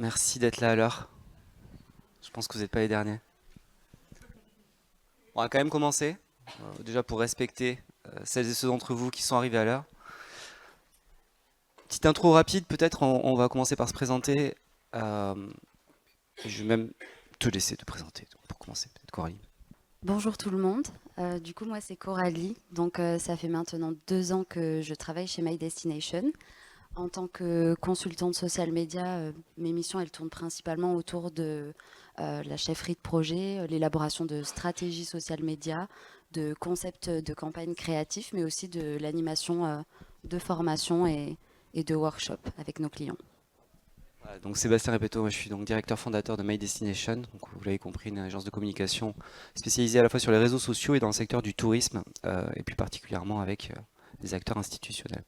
Merci d'être là à l'heure. Je pense que vous n'êtes pas les derniers. On va quand même commencer, déjà pour respecter celles et ceux d'entre vous qui sont arrivés à l'heure. Petite intro rapide, peut-être on va commencer par se présenter. Euh, je vais même te laisser te présenter pour commencer, peut-être Coralie. Bonjour tout le monde. Du coup, moi, c'est Coralie. Donc, ça fait maintenant 2 ans que je travaille chez My Destination. En tant que consultante social média, mes missions, elles tournent principalement autour de la chefferie de projet, l'élaboration de stratégies social média, de concepts de campagne créatifs, mais aussi de l'animation de formation et de workshops avec nos clients. Voilà, donc Sébastien Repetto, moi je suis donc directeur fondateur de My Destination. Donc vous l'avez compris, une agence de communication spécialisée à la fois sur les réseaux sociaux et dans le secteur du tourisme, et plus particulièrement avec des acteurs institutionnels.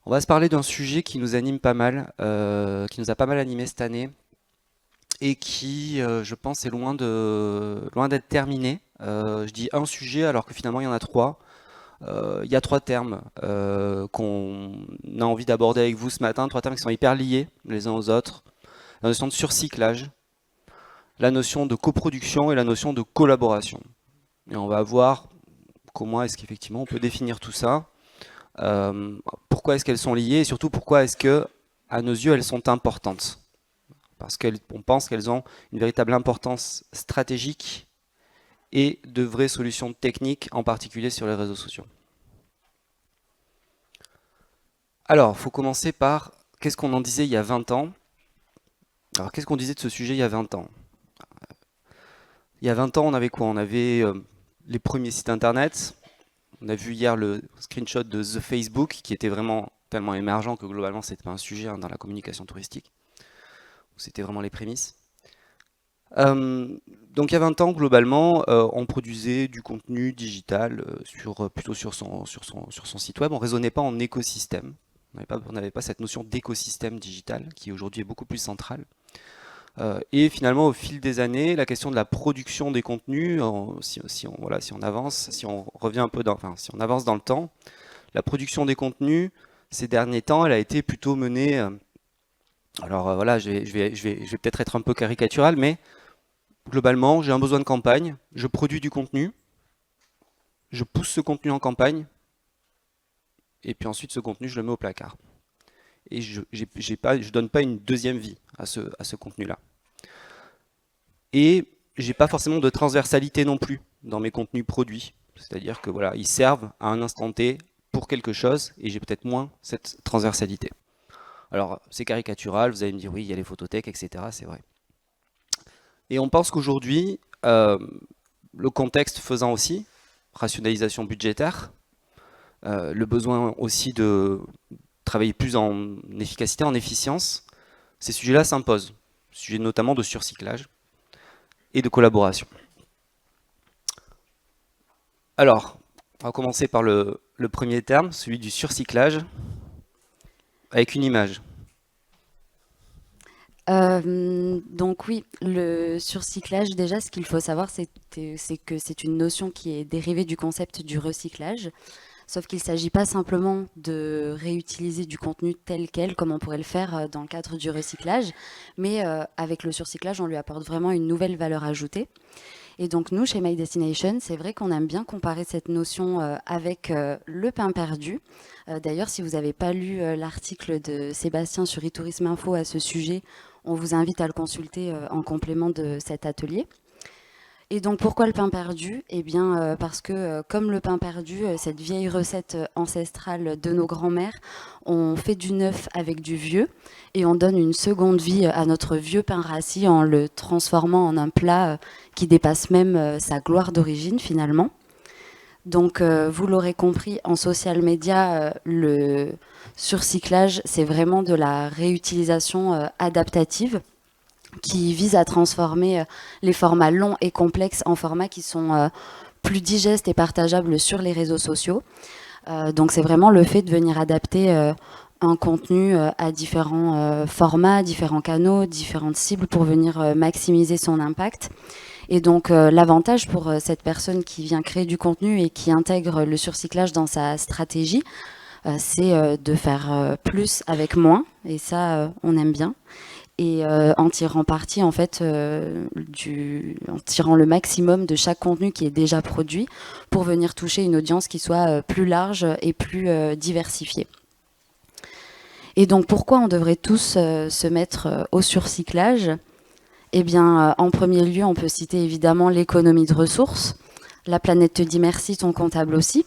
On va se parler d'un sujet qui nous anime pas mal, qui nous a pas mal animé cette année, et qui, je pense, est loin d'être terminé. Je dis un sujet alors que finalement il y en a trois. Il y a trois termes qu'on a envie d'aborder avec vous ce matin, trois termes qui sont hyper liés les uns aux autres. La notion de surcyclage, la notion de coproduction et la notion de collaboration. Et on va voir comment est-ce qu'effectivement on peut définir tout ça, euh, pourquoi est-ce qu'elles sont liées et surtout pourquoi est-ce que, à nos yeux, elles sont importantes. Parce qu'on pense qu'elles ont une véritable importance stratégique et de vraies solutions techniques, en particulier sur les réseaux sociaux. Alors, il faut commencer par qu'est-ce qu'on en disait il y a 20 ans. Alors, qu'est-ce qu'on disait de ce sujet il y a 20 ans? Il y a 20 ans, on avait quoi? On avait les premiers sites internet. On a vu hier le screenshot de The Facebook, qui était vraiment tellement émergent que globalement, c'était pas un sujet dans la communication touristique. C'était vraiment les prémices. Donc il y a 20 ans, globalement, on produisait du contenu digital plutôt sur son site web. On ne raisonnait pas en écosystème. On n'avait pas cette notion d'écosystème digital qui aujourd'hui est beaucoup plus centrale. Et finalement, au fil des années, la question de la production des contenus, si on avance, si on revient un peu si on avance dans le temps, la production des contenus, ces derniers temps, elle a été plutôt menée. Voilà, je vais peut-être être un peu caricatural, mais globalement, j'ai un besoin de campagne, je produis du contenu, je pousse ce contenu en campagne, et puis ensuite ce contenu, je le mets au placard. Et je ne donne pas une deuxième vie à ce contenu-là. Et j'ai pas forcément de transversalité non plus dans mes contenus produits. C'est-à-dire que voilà, ils servent à un instant T pour quelque chose, et j'ai peut-être moins cette transversalité. Alors, c'est caricatural, vous allez me dire oui, il y a les photothèques, etc. C'est vrai. Et on pense qu'aujourd'hui, le contexte faisant aussi, rationalisation budgétaire, le besoin aussi de travailler plus en efficacité, en efficience, ces sujets-là s'imposent. Sujet notamment de surcyclage et de collaboration. Alors, on va commencer par le premier terme, celui du surcyclage, avec une image. Donc oui, le surcyclage, déjà, ce qu'il faut savoir, c'est que c'est une notion qui est dérivée du concept du recyclage. Sauf qu'il ne s'agit pas simplement de réutiliser du contenu tel quel, comme on pourrait le faire dans le cadre du recyclage, mais avec le surcyclage, on lui apporte vraiment une nouvelle valeur ajoutée. Et donc nous, chez My Destination, c'est vrai qu'on aime bien comparer cette notion avec le pain perdu. D'ailleurs, si vous n'avez pas lu l'article de Sébastien sur eTourisme Info à ce sujet, on vous invite à le consulter en complément de cet atelier. Et donc pourquoi le pain perdu? Eh bien parce que comme le pain perdu, cette vieille recette ancestrale de nos grands-mères, on fait du neuf avec du vieux et on donne une seconde vie à notre vieux pain rassis en le transformant en un plat qui dépasse même sa gloire d'origine finalement. Donc vous l'aurez compris, en social media, le surcyclage, c'est vraiment de la réutilisation adaptative qui vise à transformer les formats longs et complexes en formats qui sont plus digestes et partageables sur les réseaux sociaux. Donc c'est vraiment le fait de venir adapter un contenu à différents formats, différents canaux, différentes cibles pour venir maximiser son impact. Et donc l'avantage pour cette personne qui vient créer du contenu et qui intègre le surcyclage dans sa stratégie, c'est de faire plus avec moins. Et ça, on aime bien. et en tirant parti en fait en tirant le maximum de chaque contenu qui est déjà produit pour venir toucher une audience qui soit plus large et plus diversifiée. Et donc pourquoi on devrait tous se mettre au surcyclage? Eh bien, en premier lieu, on peut citer évidemment l'économie de ressources. La planète te dit merci, ton comptable aussi.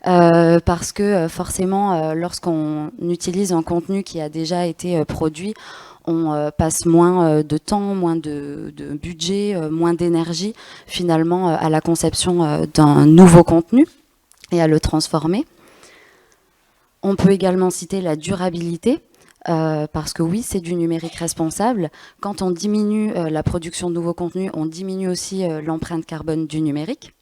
Parce que forcément, lorsqu'on utilise un contenu qui a déjà été produit, on passe moins de temps, moins de budget, moins d'énergie finalement à la conception d'un nouveau contenu et à le transformer. On peut également citer la durabilité, parce que oui, c'est du numérique responsable. Quand on diminue la production de nouveaux contenus, on diminue aussi l'empreinte carbone du numérique.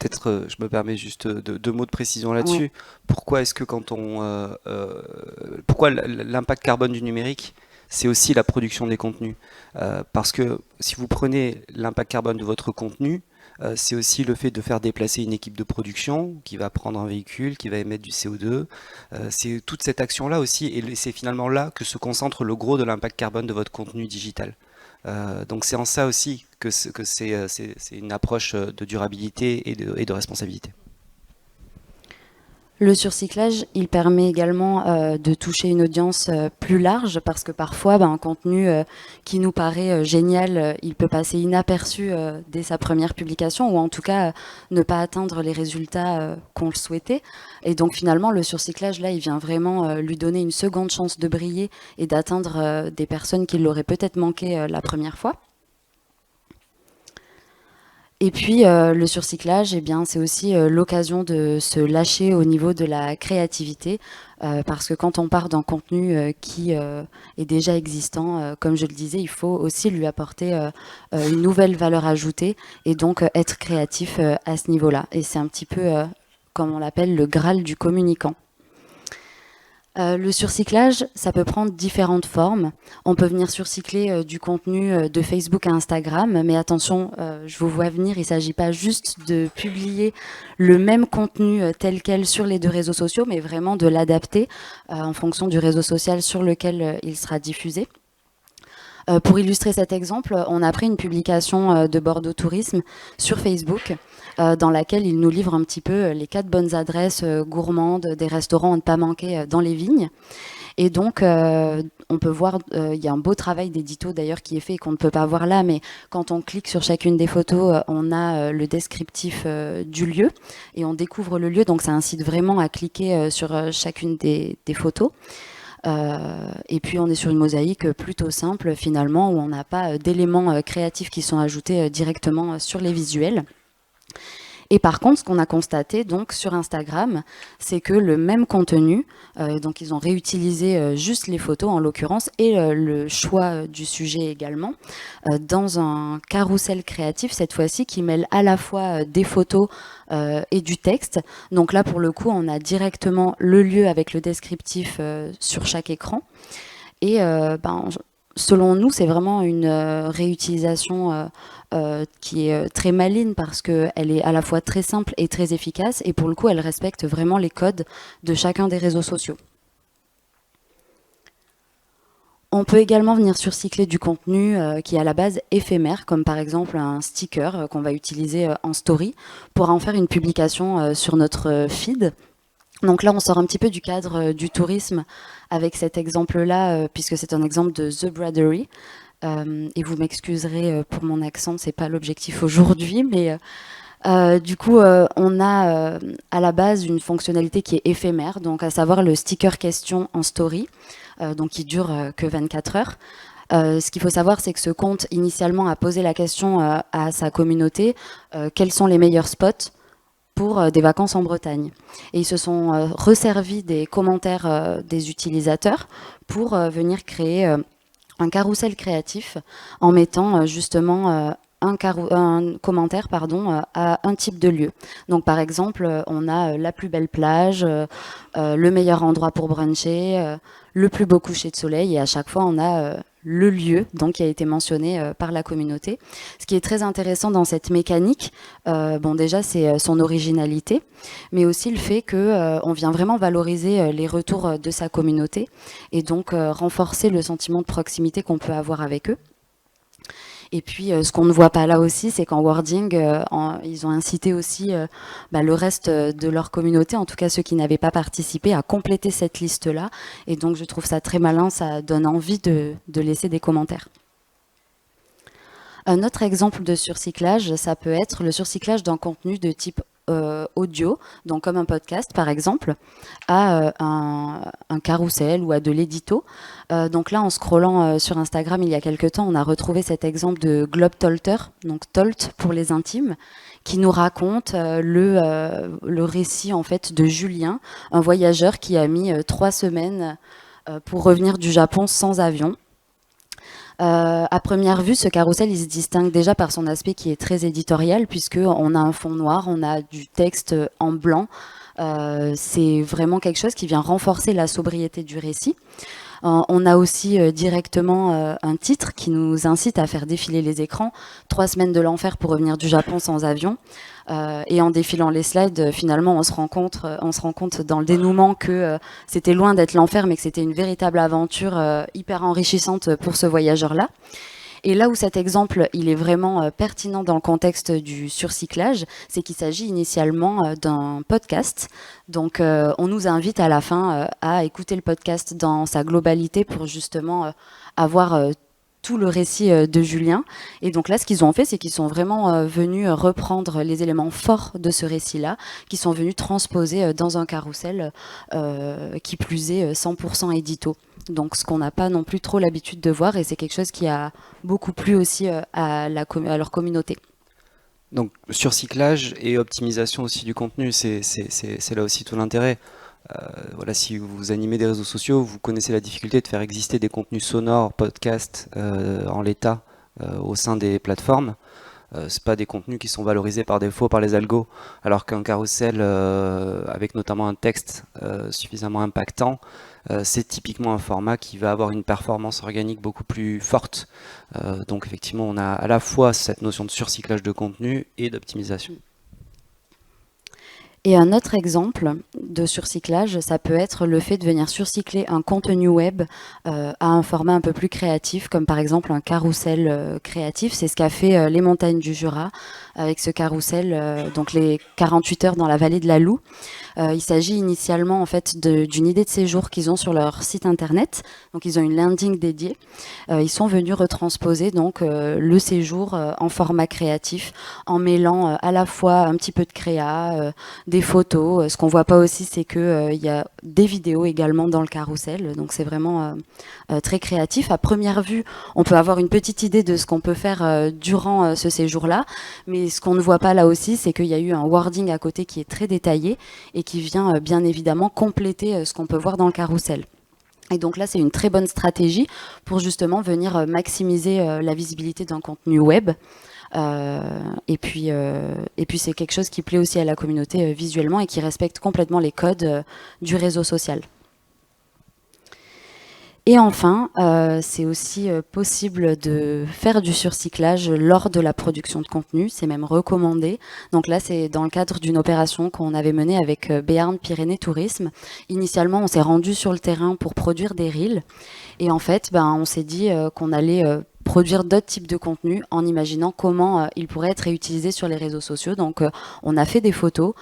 Peut-être, je me permets juste deux mots de précision là-dessus. Oui. Pourquoi est-ce que pourquoi l'impact carbone du numérique, c'est aussi la production des contenus? Parce que si vous prenez l'impact carbone de votre contenu, c'est aussi le fait de faire déplacer une équipe de production qui va prendre un véhicule, qui va émettre du CO2. C'est toute cette action-là aussi, et c'est finalement là que se concentre le gros de l'impact carbone de votre contenu digital. Donc c'est en ça aussi que c'est une approche de durabilité et de responsabilité. Le surcyclage, il permet également de toucher une audience plus large parce que parfois, un contenu qui nous paraît génial, il peut passer inaperçu dès sa première publication ou en tout cas ne pas atteindre les résultats qu'on le souhaitait. Et donc finalement, le surcyclage, là, il vient vraiment lui donner une seconde chance de briller et d'atteindre des personnes qui l'auraient peut-être manqué la première fois. Et puis le surcyclage, eh bien, c'est aussi l'occasion de se lâcher au niveau de la créativité, parce que quand on part d'un contenu qui est déjà existant, comme je le disais, il faut aussi lui apporter une nouvelle valeur ajoutée et donc être créatif à ce niveau-là. Et c'est un petit peu, comme on l'appelle, le Graal du communicant. Le surcyclage, ça peut prendre différentes formes. On peut venir surcycler du contenu de Facebook à Instagram, mais attention, je vous vois venir, il ne s'agit pas juste de publier le même contenu tel quel sur les deux réseaux sociaux, mais vraiment de l'adapter en fonction du réseau social sur lequel il sera diffusé. Pour illustrer cet exemple, on a pris une publication de Bordeaux Tourisme sur Facebook dans laquelle il nous livre un petit peu les 4 bonnes adresses gourmandes des restaurants à ne pas manquer dans les vignes. Et donc, on peut voir, il y a un beau travail d'édito d'ailleurs qui est fait et qu'on ne peut pas voir là, mais quand on clique sur chacune des photos, on a le descriptif du lieu et on découvre le lieu. Donc, ça incite vraiment à cliquer sur chacune des photos. Et puis on est sur une mosaïque plutôt simple finalement où on n'a pas d'éléments créatifs qui sont ajoutés directement sur les visuels. Et par contre, ce qu'on a constaté donc sur Instagram, c'est que le même contenu, donc ils ont réutilisé juste les photos en l'occurrence et le choix du sujet également, dans un carrousel créatif cette fois-ci qui mêle à la fois des photos et du texte. Donc là pour le coup, on a directement le lieu avec le descriptif sur chaque écran. Et selon nous, c'est vraiment une réutilisation qui est très maligne parce qu'elle est à la fois très simple et très efficace et pour le coup, elle respecte vraiment les codes de chacun des réseaux sociaux. On peut également venir surcycler du contenu qui est à la base éphémère, comme par exemple un sticker qu'on va utiliser en story pour en faire une publication sur notre feed. Donc là, on sort un petit peu du cadre du tourisme avec cet exemple-là, puisque c'est un exemple de The Braderie. Et vous m'excuserez pour mon accent, c'est pas l'objectif aujourd'hui, mais du coup, on a à la base une fonctionnalité qui est éphémère, donc à savoir le sticker question en story, donc qui dure que 24 heures. Ce qu'il faut savoir, c'est que ce compte, initialement, a posé la question à sa communauté, quels sont les meilleurs spots pour des vacances en Bretagne. Et ils se sont resservis des commentaires des utilisateurs pour venir créer un carrousel créatif en mettant justement un commentaire à un type de lieu. Donc par exemple, on a la plus belle plage, le meilleur endroit pour bruncher, le plus beau coucher de soleil, et à chaque fois on a le lieu donc, qui a été mentionné par la communauté. Ce qui est très intéressant dans cette mécanique, bon déjà c'est son originalité, mais aussi le fait qu'on vient vraiment valoriser les retours de sa communauté et donc renforcer le sentiment de proximité qu'on peut avoir avec eux. Et puis, ce qu'on ne voit pas là aussi, c'est qu'en wording, ils ont incité aussi le reste de leur communauté, en tout cas ceux qui n'avaient pas participé, à compléter cette liste-là. Et donc, je trouve ça très malin, ça donne envie de laisser des commentaires. Un autre exemple de surcyclage, ça peut être le surcyclage d'un contenu de type audio, donc comme un podcast par exemple, à un carrousel ou à de l'édito. Donc là, en scrollant sur Instagram il y a quelques temps, on a retrouvé cet exemple de Globetrotter, donc Tolt pour les intimes, qui nous raconte le récit en fait de Julien, un voyageur qui a mis 3 semaines pour revenir du Japon sans avion. À première vue, ce carrousel, il se distingue déjà par son aspect qui est très éditorial, puisqu'on a un fond noir, on a du texte en blanc. C'est vraiment quelque chose qui vient renforcer la sobriété du récit. On a aussi directement un titre qui nous incite à faire défiler les écrans. 3 semaines de l'enfer pour revenir du Japon sans avion. Et en défilant les slides, finalement, on se rend compte dans le dénouement que c'était loin d'être l'enfer, mais que c'était une véritable aventure hyper enrichissante pour ce voyageur-là. Et là où cet exemple il est vraiment pertinent dans le contexte du surcyclage, c'est qu'il s'agit initialement d'un podcast. Donc on nous invite à la fin à écouter le podcast dans sa globalité pour justement avoir tout le récit de Julien. Et donc là, ce qu'ils ont fait, c'est qu'ils sont vraiment venus reprendre les éléments forts de ce récit-là, qui sont venus transposer dans un carrousel qui plus est 100% édito. Donc ce qu'on n'a pas non plus trop l'habitude de voir, et c'est quelque chose qui a beaucoup plu aussi à leur communauté. Donc surcyclage et optimisation aussi du contenu, c'est là aussi tout l'intérêt. Voilà, si vous animez des réseaux sociaux, vous connaissez la difficulté de faire exister des contenus sonores, podcasts en l'état au sein des plateformes. C'est pas des contenus qui sont valorisés par défaut par les algos, alors qu'un carrousel avec notamment un texte suffisamment impactant, c'est typiquement un format qui va avoir une performance organique beaucoup plus forte. Donc effectivement, on a à la fois cette notion de surcyclage de contenu et d'optimisation. Et un autre exemple de surcyclage, ça peut être le fait de venir surcycler un contenu web à un format un peu plus créatif, comme par exemple un carrousel créatif. C'est ce qu'a fait les Montagnes du Jura avec ce carrousel, donc les 48 heures dans la vallée de la Loue. Il s'agit initialement en fait d'une idée de séjour qu'ils ont sur leur site internet. Donc ils ont une landing dédiée. Ils sont venus retransposer donc le séjour en format créatif, en mêlant à la fois un petit peu de créa, des photos. Ce qu'on voit pas aussi, c'est que il y a des vidéos également dans le carrousel. Donc c'est vraiment très créatif. À première vue, on peut avoir une petite idée de ce qu'on peut faire durant ce séjour-là, mais ce qu'on ne voit pas là aussi, c'est qu'il y a eu un wording à côté qui est très détaillé et qui vient bien évidemment compléter ce qu'on peut voir dans le carrousel. Et donc là, c'est une très bonne stratégie pour justement venir maximiser la visibilité d'un contenu web. Et puis c'est quelque chose qui plaît aussi à la communauté visuellement et qui respecte complètement les codes du réseau social. Et enfin, c'est aussi possible de faire du surcyclage lors de la production de contenu, c'est même recommandé. Donc là, c'est dans le cadre d'une opération qu'on avait menée avec Béarn Pyrénées Tourisme. Initialement, on s'est rendu sur le terrain pour produire des reels. Et en fait, on s'est dit qu'on allait produire d'autres types de contenus en imaginant comment ils pourraient être réutilisés sur les réseaux sociaux. Donc on a fait des photos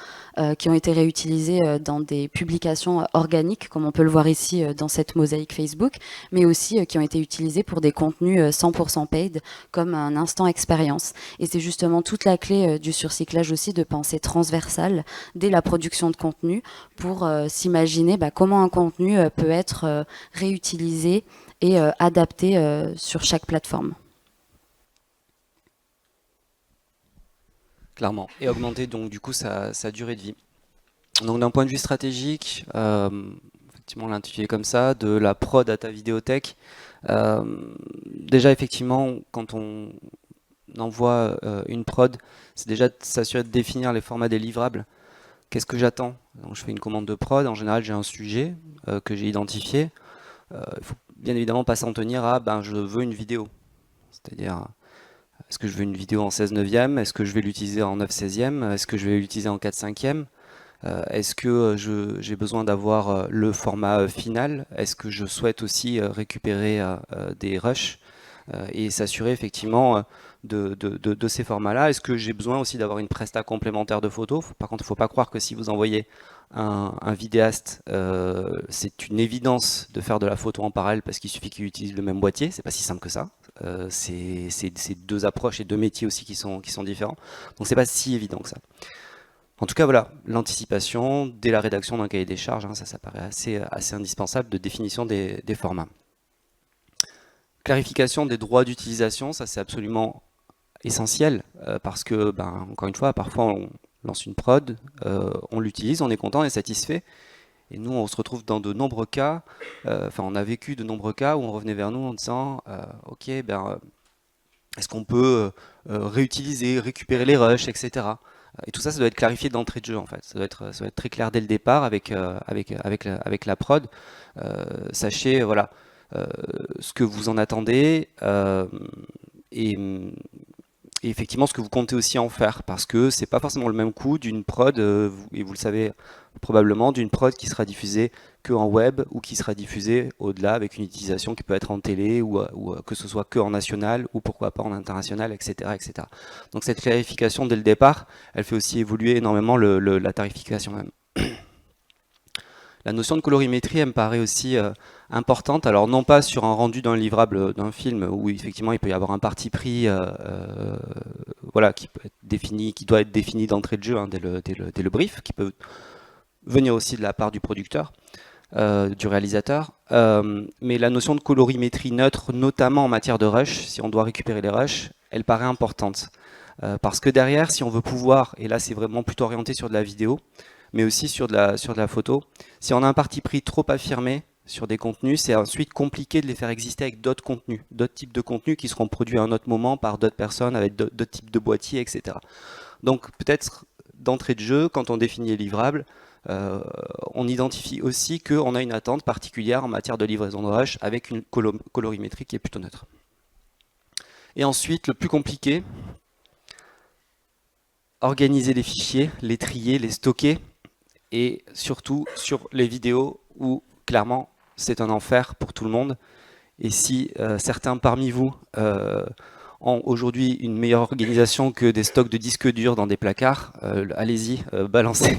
qui ont été réutilisées dans des publications organiques, comme on peut le voir ici dans cette mosaïque Facebook, mais aussi qui ont été utilisées pour des contenus 100% paid, comme un instant expérience. Et c'est justement toute la clé du surcyclage aussi, de penser transversal dès la production de contenu pour s'imaginer comment un contenu peut être réutilisé et adapté sur chaque plateforme. Clairement. Et augmenter donc du coup sa durée de vie. Donc d'un point de vue stratégique, effectivement l'intitulé comme ça, de la prod à ta vidéothèque. Déjà effectivement, quand on envoie une prod, c'est déjà de s'assurer de définir les formats des livrables. Qu'est-ce que j'attends? Donc je fais une commande de prod, en général j'ai un sujet que j'ai identifié. Il faut bien évidemment pas s'en tenir à ben, je veux une vidéo. C'est-à-dire, est-ce que je veux une vidéo en 16/9? Est-ce que je vais l'utiliser en 9/16? Est-ce que je vais l'utiliser en 4/5? Est-ce que j'ai besoin d'avoir le format final? Est-ce que je souhaite aussi récupérer des rushs et s'assurer effectivement de ces formats-là? Est-ce que j'ai besoin aussi d'avoir une presta complémentaire de photos? Par contre, il ne faut pas croire que si vous envoyez un vidéaste, c'est une évidence de faire de la photo en parallèle parce qu'il suffit qu'il utilise le même boîtier. C'est pas si simple que ça. C'est deux approches et deux métiers aussi qui sont différents. Donc c'est pas si évident que ça. En tout cas, voilà, l'anticipation dès la rédaction d'un cahier des charges, hein, ça paraît assez indispensable de définition des formats. Clarification des droits d'utilisation, ça c'est absolument essentiel parce que, ben, encore une fois, parfois on lance une prod, on l'utilise, on est content, on est satisfait. Et nous, on se retrouve dans de nombreux cas, enfin, on a vécu de nombreux cas où on revenait vers nous en disant ok, ben, est-ce qu'on peut réutiliser, récupérer les rushs, etc. Et tout ça, ça doit être clarifié d'entrée de jeu en fait. Ça doit être très clair dès le départ avec la prod. Sachez voilà ce que vous en attendez et, et effectivement ce que vous comptez aussi en faire, parce que c'est pas forcément le même coût d'une prod, et vous le savez probablement, d'une prod qui sera diffusée que en web ou qui sera diffusée au-delà avec une utilisation qui peut être en télé ou que ce soit que en national ou pourquoi pas en international, etc., etc. Donc cette clarification dès le départ, elle fait aussi évoluer énormément la tarification même. La notion de colorimétrie, elle me paraît aussi importante. Alors non pas sur un rendu d'un livrable d'un film où effectivement il peut y avoir un parti pris, voilà, qui peut être défini, qui doit être défini d'entrée de jeu hein, dès le brief, qui peut venir aussi de la part du producteur, du réalisateur. Mais la notion de colorimétrie neutre, notamment en matière de rush, si on doit récupérer les rushs, elle paraît importante. Parce que derrière, si on veut pouvoir, et là c'est vraiment plutôt orienté sur de la vidéo, mais aussi sur de la photo. Si on a un parti pris trop affirmé sur des contenus, c'est ensuite compliqué de les faire exister avec d'autres contenus, d'autres types de contenus qui seront produits à un autre moment par d'autres personnes, avec d'autres types de boîtiers, etc. Donc peut-être d'entrée de jeu, quand on définit les livrables, on identifie aussi qu'on a une attente particulière en matière de livraison de rush avec une colorimétrie qui est plutôt neutre. Et ensuite, le plus compliqué, organiser les fichiers, les trier, les stocker, et surtout sur les vidéos où clairement c'est un enfer pour tout le monde. Et si certains parmi vous ont aujourd'hui une meilleure organisation que des stocks de disques durs dans des placards, allez-y, balancez,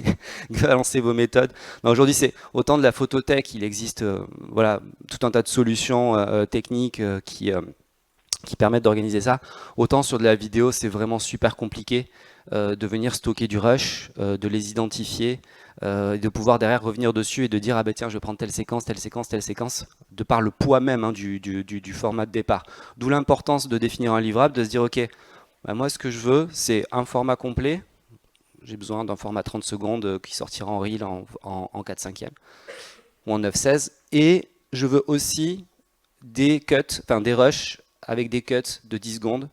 balancez vos méthodes. Aujourd'hui c'est autant de la photothèque, il existe voilà, tout un tas de solutions techniques qui permettent d'organiser ça. Autant sur de la vidéo, c'est vraiment super compliqué de venir stocker du rush, de les identifier, de pouvoir derrière revenir dessus et de dire ah ben tiens je vais prendre telle séquence, telle séquence, telle séquence, de par le poids même hein, du format de départ. D'où l'importance de définir un livrable, de se dire ok, ben moi ce que je veux c'est un format complet, j'ai besoin d'un format 30 secondes qui sortira en reel en 4/5e ou en 9/16, et je veux aussi des cuts, enfin des rushs avec des cuts de 10 secondes,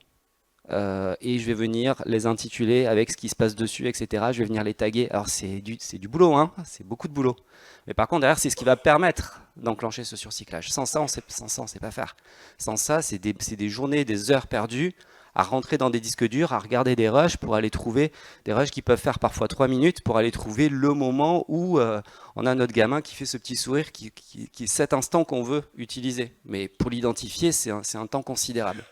et je vais venir les intituler avec ce qui se passe dessus, etc. Je vais venir les taguer. Alors c'est du boulot, hein, c'est beaucoup de boulot. Mais par contre, derrière, c'est ce qui va permettre d'enclencher ce surcyclage. Sans ça, on ne sait pas faire. Sans ça, c'est des journées, des heures perdues à rentrer dans des disques durs, à regarder des rushs pour aller trouver des rushs qui peuvent faire parfois 3 minutes pour aller trouver le moment où on a notre gamin qui fait ce petit sourire, qui est cet instant qu'on veut utiliser. Mais pour l'identifier, c'est un temps considérable.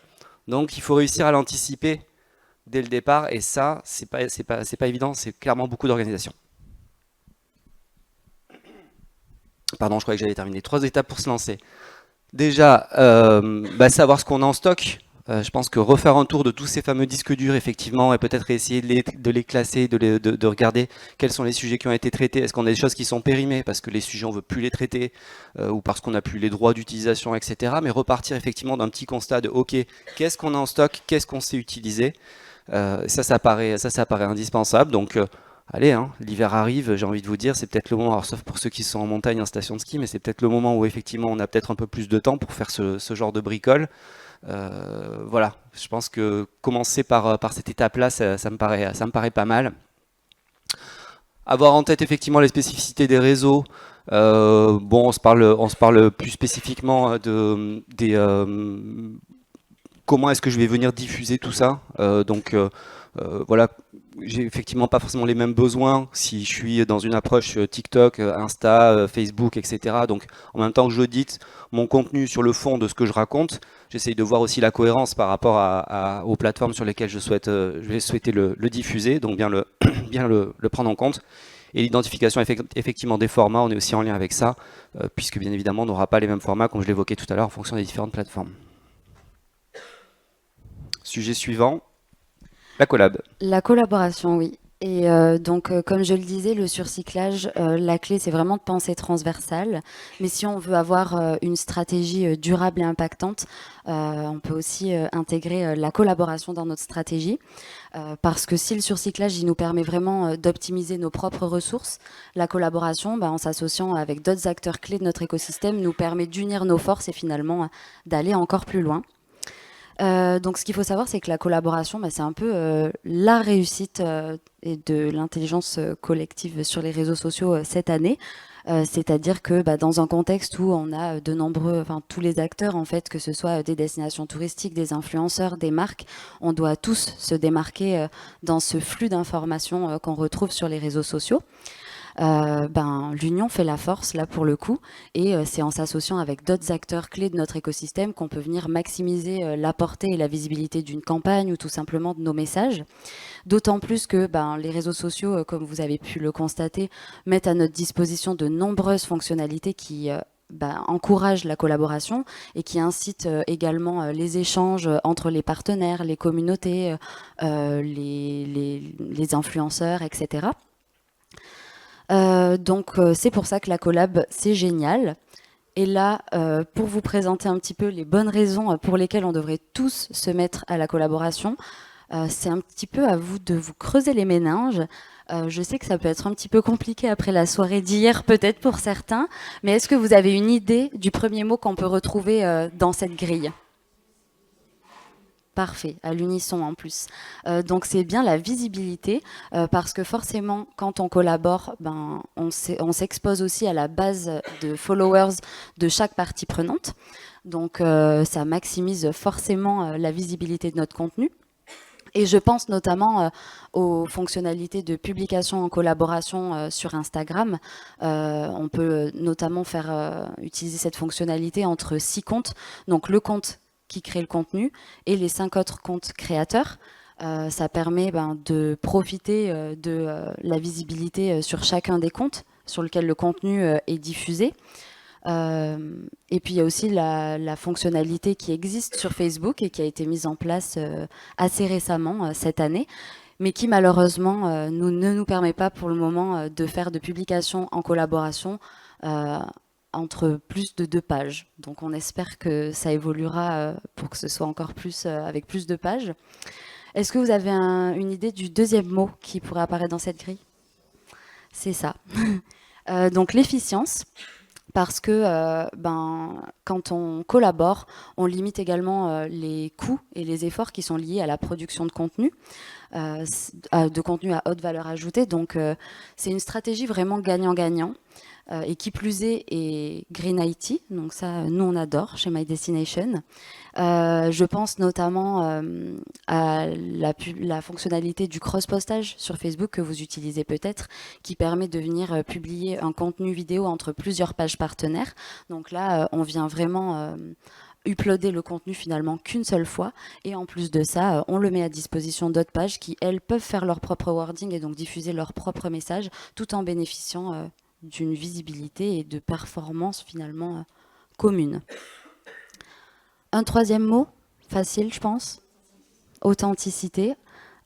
Donc il faut réussir à l'anticiper dès le départ, et ça, c'est pas évident, c'est clairement beaucoup d'organisation. Pardon, je croyais que j'allais terminer. 3 étapes pour se lancer. Déjà, savoir ce qu'on a en stock. Je pense que refaire un tour de tous ces fameux disques durs, effectivement, et peut-être essayer de les classer, de regarder quels sont les sujets qui ont été traités. Est-ce qu'on a des choses qui sont périmées parce que les sujets on ne veut plus les traiter ou parce qu'on n'a plus les droits d'utilisation, etc. Mais repartir effectivement d'un petit constat de OK, qu'est-ce qu'on a en stock, qu'est-ce qu'on sait utiliser. Ça paraît indispensable. Donc allez, hein, l'hiver arrive, j'ai envie de vous dire, c'est peut-être le moment, alors sauf pour ceux qui sont en montagne en station de ski, mais c'est peut-être le moment où effectivement on a peut-être un peu plus de temps pour faire ce genre de bricole. Voilà, je pense que commencer par cette étape-là, ça me paraît pas mal. Avoir en tête effectivement les spécificités des réseaux, Bon, on se parle plus spécifiquement comment est-ce que je vais venir diffuser tout ça. Voilà, j'ai effectivement pas forcément les mêmes besoins si je suis dans une approche TikTok, Insta, Facebook, etc. Donc en même temps que j'audite mon contenu sur le fond de ce que je raconte, j'essaye de voir aussi la cohérence par rapport aux plateformes sur lesquelles je vais souhaiter le diffuser, donc bien bien le prendre en compte. Et l'identification effectivement des formats, on est aussi en lien avec ça, puisque bien évidemment on n'aura pas les mêmes formats, comme je l'évoquais tout à l'heure, en fonction des différentes plateformes. Sujet suivant, la collab. La collaboration, oui. Et comme je le disais, le surcyclage, la clé, c'est vraiment de penser transversal. Mais si on veut avoir une stratégie durable et impactante, on peut aussi intégrer la collaboration dans notre stratégie. Parce que si le surcyclage, il nous permet vraiment d'optimiser nos propres ressources, la collaboration, en s'associant avec d'autres acteurs clés de notre écosystème, nous permet d'unir nos forces et finalement d'aller encore plus loin. Donc ce qu'il faut savoir, c'est que la collaboration, c'est un peu la réussite et de l'intelligence collective sur les réseaux sociaux cette année. C'est-à-dire que dans un contexte où on a de nombreux, enfin tous les acteurs en fait, que ce soit des destinations touristiques, des influenceurs, des marques, on doit tous se démarquer dans ce flux d'informations qu'on retrouve sur les réseaux sociaux. L'union fait la force là pour le coup, et c'est en s'associant avec d'autres acteurs clés de notre écosystème qu'on peut venir maximiser la portée et la visibilité d'une campagne ou tout simplement de nos messages. D'autant plus que les réseaux sociaux, comme vous avez pu le constater, mettent à notre disposition de nombreuses fonctionnalités qui encouragent la collaboration et qui incitent également les échanges entre les partenaires, les communautés, les influenceurs, etc. C'est pour ça que la collab, c'est génial. Et là, pour vous présenter un petit peu les bonnes raisons pour lesquelles on devrait tous se mettre à la collaboration, c'est un petit peu à vous de vous creuser les méninges. Je sais que ça peut être un petit peu compliqué après la soirée d'hier, peut-être pour certains, mais est-ce que vous avez une idée du premier mot qu'on peut retrouver dans cette grille ? Parfait, à l'unisson en plus. Donc c'est bien la visibilité, parce que forcément, quand on collabore, on s'expose aussi à la base de followers de chaque partie prenante. Donc ça maximise forcément la visibilité de notre contenu. Et je pense notamment aux fonctionnalités de publication en collaboration sur Instagram. On peut notamment utiliser cette fonctionnalité entre 6 comptes. Donc le compte qui crée le contenu et les 5 autres comptes créateurs. Ça permet de profiter de la visibilité sur chacun des comptes sur lequel le contenu est diffusé. Et puis il y a aussi la fonctionnalité qui existe sur Facebook et qui a été mise en place assez récemment cette année, mais qui malheureusement ne nous permet pas pour le moment de faire de publications en collaboration entre plus de 2 pages. Donc on espère que ça évoluera pour que ce soit encore plus avec plus de pages. Est-ce que vous avez une idée du deuxième mot qui pourrait apparaître dans cette grille ? C'est ça. Donc l'efficience. Parce que quand on collabore, on limite également les coûts et les efforts qui sont liés à la production de contenu à haute valeur ajoutée. Donc c'est une stratégie vraiment gagnant-gagnant. Et qui plus est Green IT, donc ça, nous on adore chez My Destination. Je pense notamment à la fonctionnalité du cross-postage sur Facebook que vous utilisez peut-être, qui permet de venir publier un contenu vidéo entre plusieurs pages partenaires. Donc là, on vient vraiment uploader le contenu finalement qu'une seule fois, et en plus de ça, on le met à disposition d'autres pages qui, elles, peuvent faire leur propre wording et donc diffuser leur propre message, tout en bénéficiant d'une visibilité et de performance finalement commune. Un troisième mot, facile je pense, authenticité.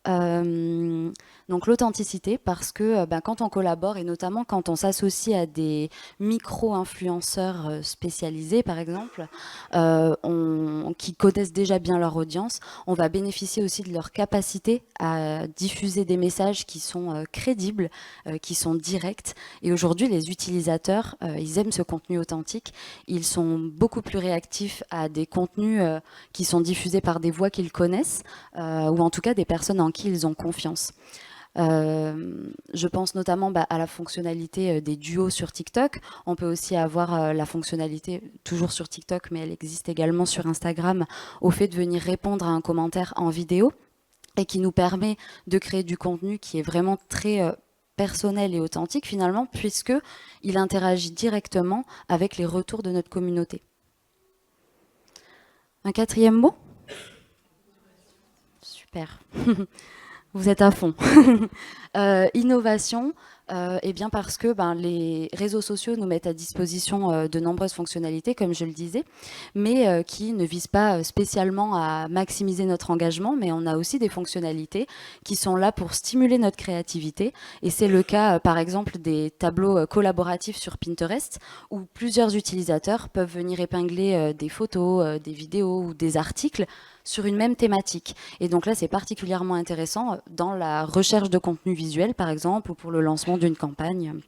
Donc l'authenticité, parce que quand on collabore et notamment quand on s'associe à des micro-influenceurs spécialisés par exemple, qui connaissent déjà bien leur audience, on va bénéficier aussi de leur capacité à diffuser des messages qui sont crédibles, qui sont directs. Et aujourd'hui les utilisateurs, ils aiment ce contenu authentique, ils sont beaucoup plus réactifs à des contenus qui sont diffusés par des voix qu'ils connaissent, ou en tout cas des personnes en qui ils ont confiance. Je pense notamment à la fonctionnalité des duos sur TikTok. On peut aussi avoir la fonctionnalité, toujours sur TikTok, mais elle existe également sur Instagram, au fait de venir répondre à un commentaire en vidéo et qui nous permet de créer du contenu qui est vraiment très personnel et authentique finalement, puisque il interagit directement avec les retours de notre communauté. Un quatrième mot? Super. Vous êtes à fond. Innovation, eh bien parce que les réseaux sociaux nous mettent à disposition de nombreuses fonctionnalités, comme je le disais, mais qui ne visent pas spécialement à maximiser notre engagement, mais on a aussi des fonctionnalités qui sont là pour stimuler notre créativité. Et c'est le cas, par exemple, des tableaux collaboratifs sur Pinterest, où plusieurs utilisateurs peuvent venir épingler des photos, des vidéos ou des articles sur une même thématique. Et donc là, c'est particulièrement intéressant dans la recherche de contenu visuel, par exemple, ou pour le lancement d'une campagne.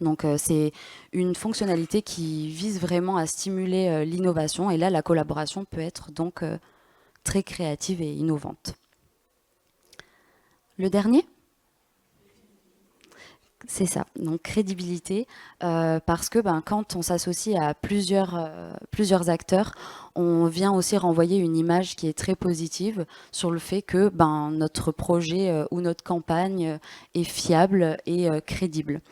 Donc c'est une fonctionnalité qui vise vraiment à stimuler l'innovation. Et là, la collaboration peut être donc très créative et innovante. Le dernier ? C'est ça, donc crédibilité, parce que quand on s'associe à plusieurs acteurs, on vient aussi renvoyer une image qui est très positive sur le fait que notre projet ou notre campagne est fiable et crédible.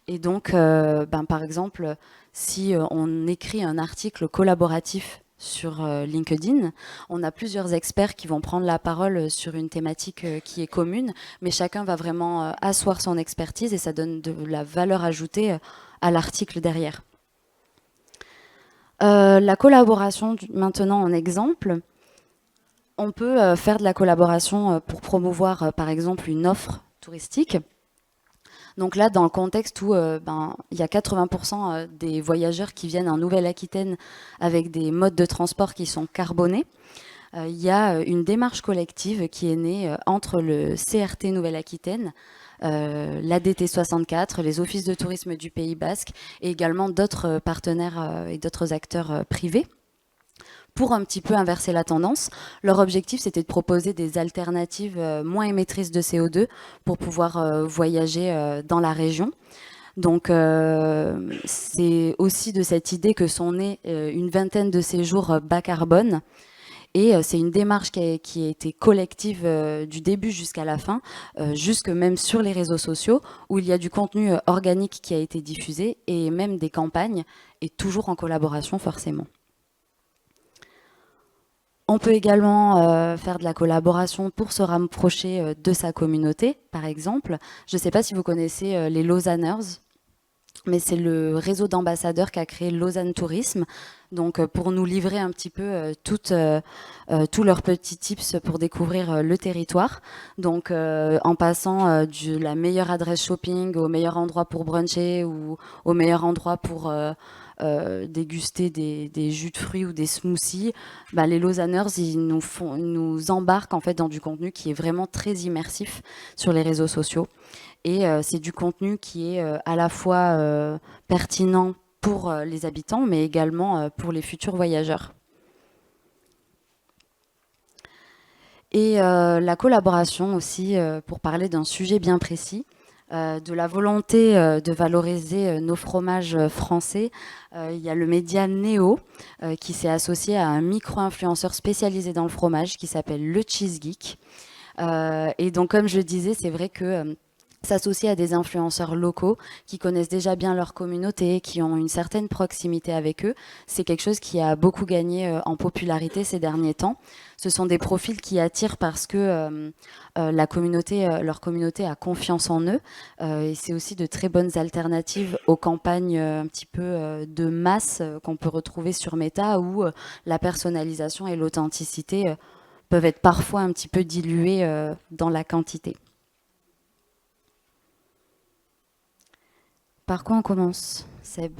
Et donc, par exemple, si on écrit un article collaboratif sur LinkedIn, on a plusieurs experts qui vont prendre la parole sur une thématique qui est commune, mais chacun va vraiment asseoir son expertise et ça donne de la valeur ajoutée à l'article derrière. La collaboration, maintenant en exemple, on peut faire de la collaboration pour promouvoir par exemple une offre touristique. Donc là, dans le contexte où il y a 80% des voyageurs qui viennent en Nouvelle-Aquitaine avec des modes de transport qui sont carbonés, il y a une démarche collective qui est née entre le CRT Nouvelle-Aquitaine, l'ADT 64, les offices de tourisme du Pays Basque et également d'autres partenaires et d'autres acteurs privés, pour un petit peu inverser la tendance. Leur objectif, c'était de proposer des alternatives moins émettrices de CO2 pour pouvoir voyager dans la région. Donc c'est aussi de cette idée que sont nés une vingtaine de séjours bas carbone. Et c'est une démarche qui a été collective du début jusqu'à la fin, jusque même sur les réseaux sociaux, où il y a du contenu organique qui a été diffusé, et même des campagnes, et toujours en collaboration forcément. On peut également faire de la collaboration pour se rapprocher de sa communauté, par exemple. Je ne sais pas si vous connaissez les Lausanners, mais c'est le réseau d'ambassadeurs qu'a créé Lausanne Tourisme. Donc pour nous livrer un petit peu tous leurs petits tips pour découvrir le territoire. Donc en passant de la meilleure adresse shopping au meilleur endroit pour bruncher ou au meilleur endroit pour déguster des jus de fruits ou des smoothies, les Lausanners, ils nous embarquent en fait dans du contenu qui est vraiment très immersif sur les réseaux sociaux. Et c'est du contenu qui est à la fois pertinent pour les habitants, mais également pour les futurs voyageurs. Et la collaboration aussi, pour parler d'un sujet bien précis, de la volonté de valoriser nos fromages français. Il y a le média Néo qui s'est associé à un micro-influenceur spécialisé dans le fromage qui s'appelle le Cheese Geek. Et donc, comme je le disais, c'est vrai que s'associer à des influenceurs locaux qui connaissent déjà bien leur communauté, qui ont une certaine proximité avec eux, c'est quelque chose qui a beaucoup gagné en popularité ces derniers temps. Ce sont des profils qui attirent parce que leur communauté a confiance en eux. Et c'est aussi de très bonnes alternatives aux campagnes un petit peu de masse qu'on peut retrouver sur Meta, où la personnalisation et l'authenticité peuvent être parfois un petit peu diluées dans la quantité. Par quoi on commence, Seb?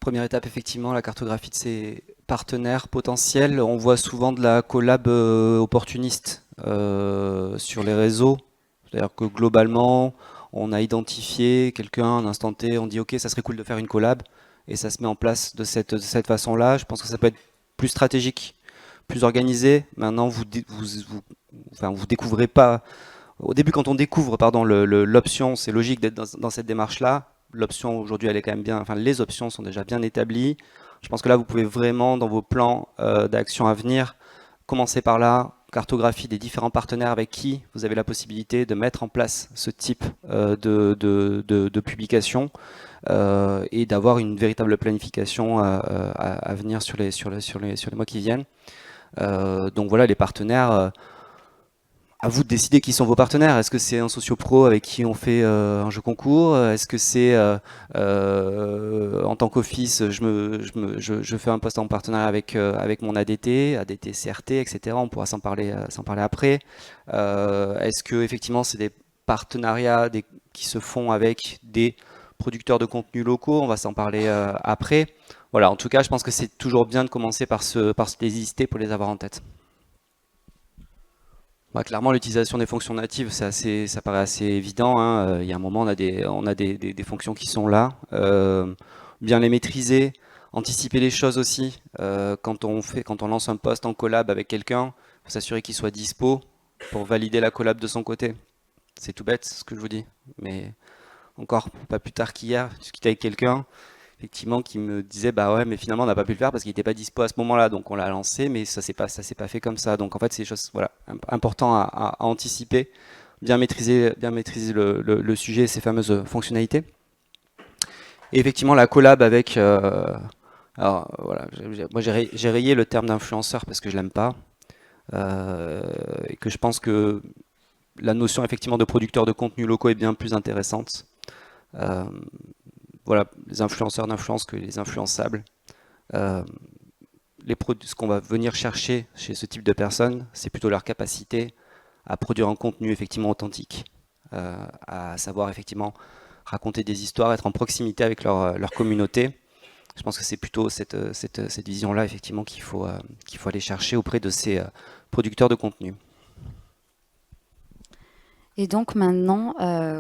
Première étape, effectivement, la cartographie de ses partenaires potentiels. On voit souvent de la collab opportuniste sur les réseaux. C'est-à-dire que globalement, on a identifié quelqu'un, un instant T, on dit ok, ça serait cool de faire une collab, et ça se met en place de cette façon-là. Je pense que ça peut être plus stratégique plus organisé. Maintenant, enfin, vous découvrez pas. Au début, quand on découvre pardon, l'option, c'est logique d'être dans cette démarche-là. L'option aujourd'hui, elle est quand même bien. Enfin, les options sont déjà bien établies. Je pense que là, vous pouvez vraiment, dans vos plans d'action à venir, commencer par là, cartographie des différents partenaires avec qui vous avez la possibilité de mettre en place ce type de publication et d'avoir une véritable planification à venir sur les mois qui viennent. Donc voilà, les partenaires, à vous de décider qui sont vos partenaires. Est-ce que c'est un socio-pro avec qui on fait un jeu concours? Est-ce que c'est en tant qu'office, je fais un poste en partenariat avec mon ADT, ADT, CRT, etc. On pourra s'en parler après. Est-ce que effectivement c'est des partenariats qui se font avec des producteurs de contenus locaux? On va s'en parler après. Voilà, en tout cas, je pense que c'est toujours bien de commencer par se désister pour les avoir en tête. Bah, clairement, l'utilisation des fonctions natives, ça paraît assez évident, hein. Il y a un moment, on a des fonctions qui sont là. Bien les maîtriser, anticiper les choses aussi. Quand on lance un post en collab avec quelqu'un, il faut s'assurer qu'il soit dispo pour valider la collab de son côté. C'est tout bête ce que je vous dis, mais encore pas plus tard qu'hier, je discutais avec quelqu'un effectivement qui me disait bah ouais mais finalement on n'a pas pu le faire parce qu'il n'était pas dispo à ce moment-là, donc on l'a lancé mais ça s'est pas fait comme ça. Donc en fait c'est des choses voilà important à anticiper, bien maîtriser le sujet, ces fameuses fonctionnalités. Et effectivement la collab avec alors voilà, moi j'ai rayé le terme d'influenceur parce que je l'aime pas et que je pense que la notion effectivement de producteur de contenu locaux est bien plus intéressante. Voilà, les influenceurs d'influence que les influençables. Ce qu'on va venir chercher chez ce type de personnes, c'est plutôt leur capacité à produire un contenu effectivement authentique, à savoir effectivement raconter des histoires, être en proximité avec leur communauté. Je pense que c'est plutôt cette vision-là effectivement qu'il faut aller chercher auprès de ces producteurs de contenu. Et donc maintenant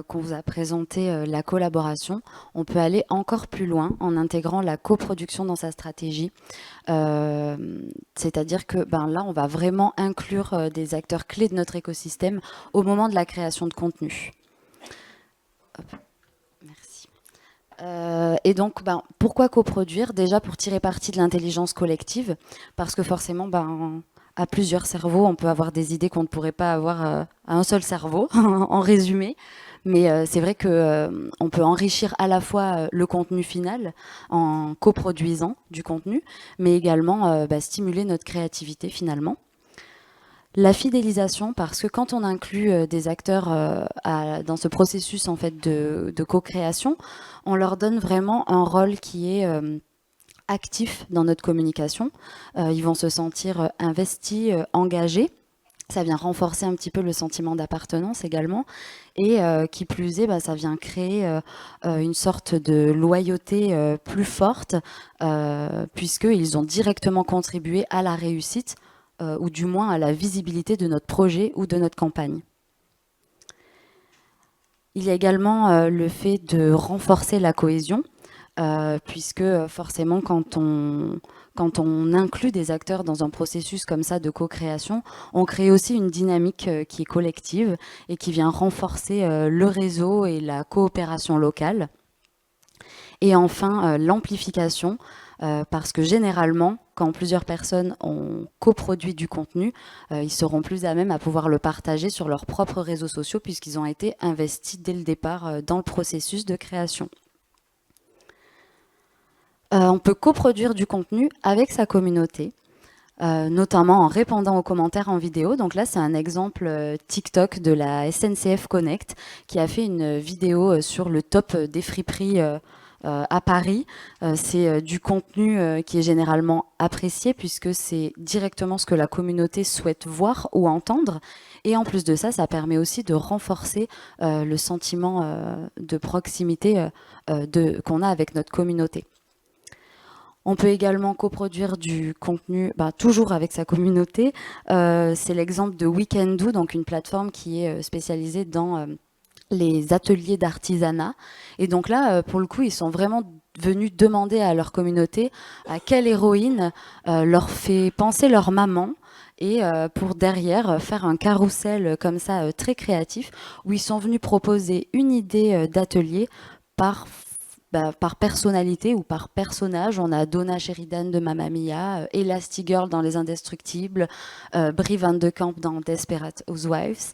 qu'on vous a présenté la collaboration, on peut aller encore plus loin en intégrant la coproduction dans sa stratégie. C'est-à-dire que là, on va vraiment inclure des acteurs clés de notre écosystème au moment de la création de contenu. Hop. Merci. Et donc, pourquoi coproduire? Déjà pour tirer parti de l'intelligence collective, parce que forcément, à plusieurs cerveaux, on peut avoir des idées qu'on ne pourrait pas avoir à un seul cerveau, en résumé. Mais c'est vrai qu'on peut enrichir à la fois le contenu final en coproduisant du contenu, mais également stimuler notre créativité finalement. La fidélisation, parce que quand on inclut des acteurs dans ce processus en fait de co-création, on leur donne vraiment un rôle qui est actifs dans notre communication. Ils vont se sentir investis, engagés. Ça vient renforcer un petit peu le sentiment d'appartenance également. Et qui plus est, ça vient créer une sorte de loyauté plus forte, puisqu'ils ont directement contribué à la réussite, ou du moins à la visibilité de notre projet ou de notre campagne. Il y a également le fait de renforcer la cohésion. Puisque forcément quand on inclut des acteurs dans un processus comme ça de co-création, on crée aussi une dynamique qui est collective et qui vient renforcer le réseau et la coopération locale. Et enfin, l'amplification, parce que généralement, quand plusieurs personnes ont coproduit du contenu, ils seront plus à même à pouvoir le partager sur leurs propres réseaux sociaux puisqu'ils ont été investis dès le départ dans le processus de création. On peut coproduire du contenu avec sa communauté, notamment en répondant aux commentaires en vidéo. Donc là, c'est un exemple TikTok de la SNCF Connect qui a fait une vidéo sur le top des friperies à Paris. C'est du contenu qui est généralement apprécié puisque c'est directement ce que la communauté souhaite voir ou entendre. Et en plus de ça, ça permet aussi de renforcer le sentiment de proximité qu'on a avec notre communauté. On peut également coproduire du contenu, toujours avec sa communauté. C'est l'exemple de Weekendoo, donc une plateforme qui est spécialisée dans les ateliers d'artisanat. Et donc là, pour le coup, ils sont vraiment venus demander à leur communauté à quelle héroïne leur fait penser leur maman, et pour derrière faire un carrousel comme ça très créatif, où ils sont venus proposer une idée d'atelier par par personnalité ou par personnage. On a Donna Sheridan de Mamma Mia, Elastigirl dans Les Indestructibles, Brie Van de Camp dans Desperate Housewives.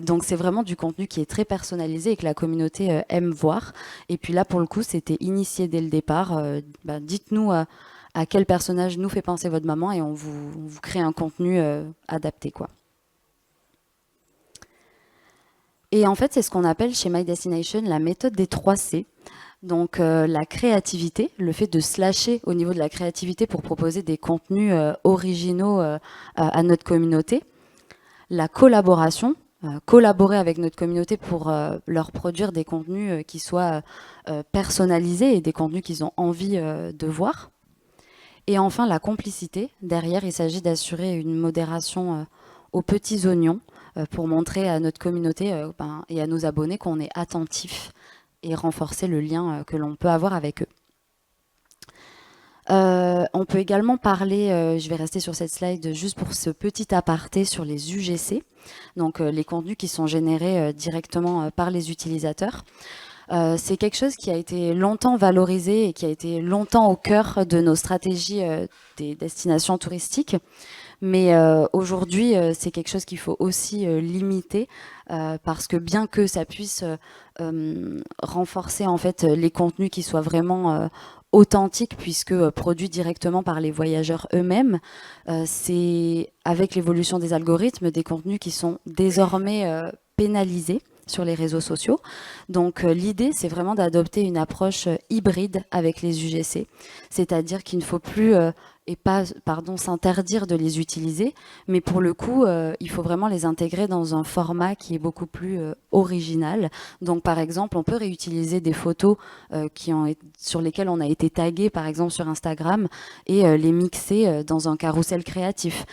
Donc c'est vraiment du contenu qui est très personnalisé et que la communauté aime voir. Et puis là, pour le coup, c'était initié dès le départ. Dites-nous à quel personnage nous fait penser votre maman et on vous crée un contenu adapté, quoi. Et en fait, c'est ce qu'on appelle chez My Destination la méthode des 3 C. Donc la créativité, le fait de slasher au niveau de la créativité pour proposer des contenus originaux à notre communauté. La collaboration, collaborer avec notre communauté pour leur produire des contenus qui soient personnalisés et des contenus qu'ils ont envie de voir. Et enfin, la complicité. Derrière, il s'agit d'assurer une modération aux petits oignons pour montrer à notre communauté et à nos abonnés qu'on est attentif et renforcer le lien que l'on peut avoir avec eux. On peut également parler, je vais rester sur cette slide juste pour ce petit aparté sur les UGC, donc les contenus qui sont générés directement par les utilisateurs. C'est quelque chose qui a été longtemps valorisé et qui a été longtemps au cœur de nos stratégies des destinations touristiques. Mais aujourd'hui, c'est quelque chose qu'il faut aussi limiter parce que bien que ça puisse renforcer en fait les contenus qui soient vraiment authentiques puisque produits directement par les voyageurs eux-mêmes, c'est avec l'évolution des algorithmes des contenus qui sont désormais pénalisés sur les réseaux sociaux. Donc l'idée, c'est vraiment d'adopter une approche hybride avec les UGC, c'est-à-dire qu'il ne faut plus s'interdire de les utiliser, mais pour le coup, il faut vraiment les intégrer dans un format qui est beaucoup plus original. Donc par exemple, on peut réutiliser des photos sur lesquelles on a été tagué, par exemple sur Instagram, et les mixer dans un carrousel créatif.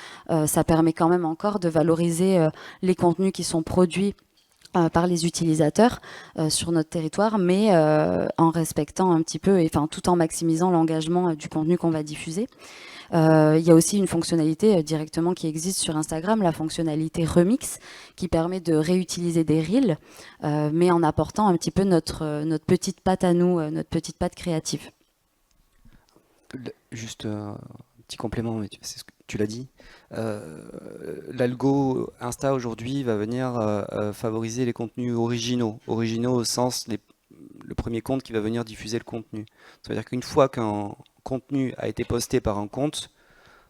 Ça permet quand même encore de valoriser les contenus qui sont produits par les utilisateurs sur notre territoire, mais en respectant un petit peu, tout en maximisant l'engagement du contenu qu'on va diffuser. Il y a aussi une fonctionnalité directement qui existe sur Instagram, la fonctionnalité Remix, qui permet de réutiliser des reels, mais en apportant un petit peu notre petite patte à nous, notre petite patte créative. Juste un petit complément, mais c'est ce que tu l'as dit. L'algo Insta aujourd'hui va venir favoriser les contenus originaux. Originaux au sens le premier compte qui va venir diffuser le contenu. Ça veut dire qu'une fois qu'un contenu a été posté par un compte,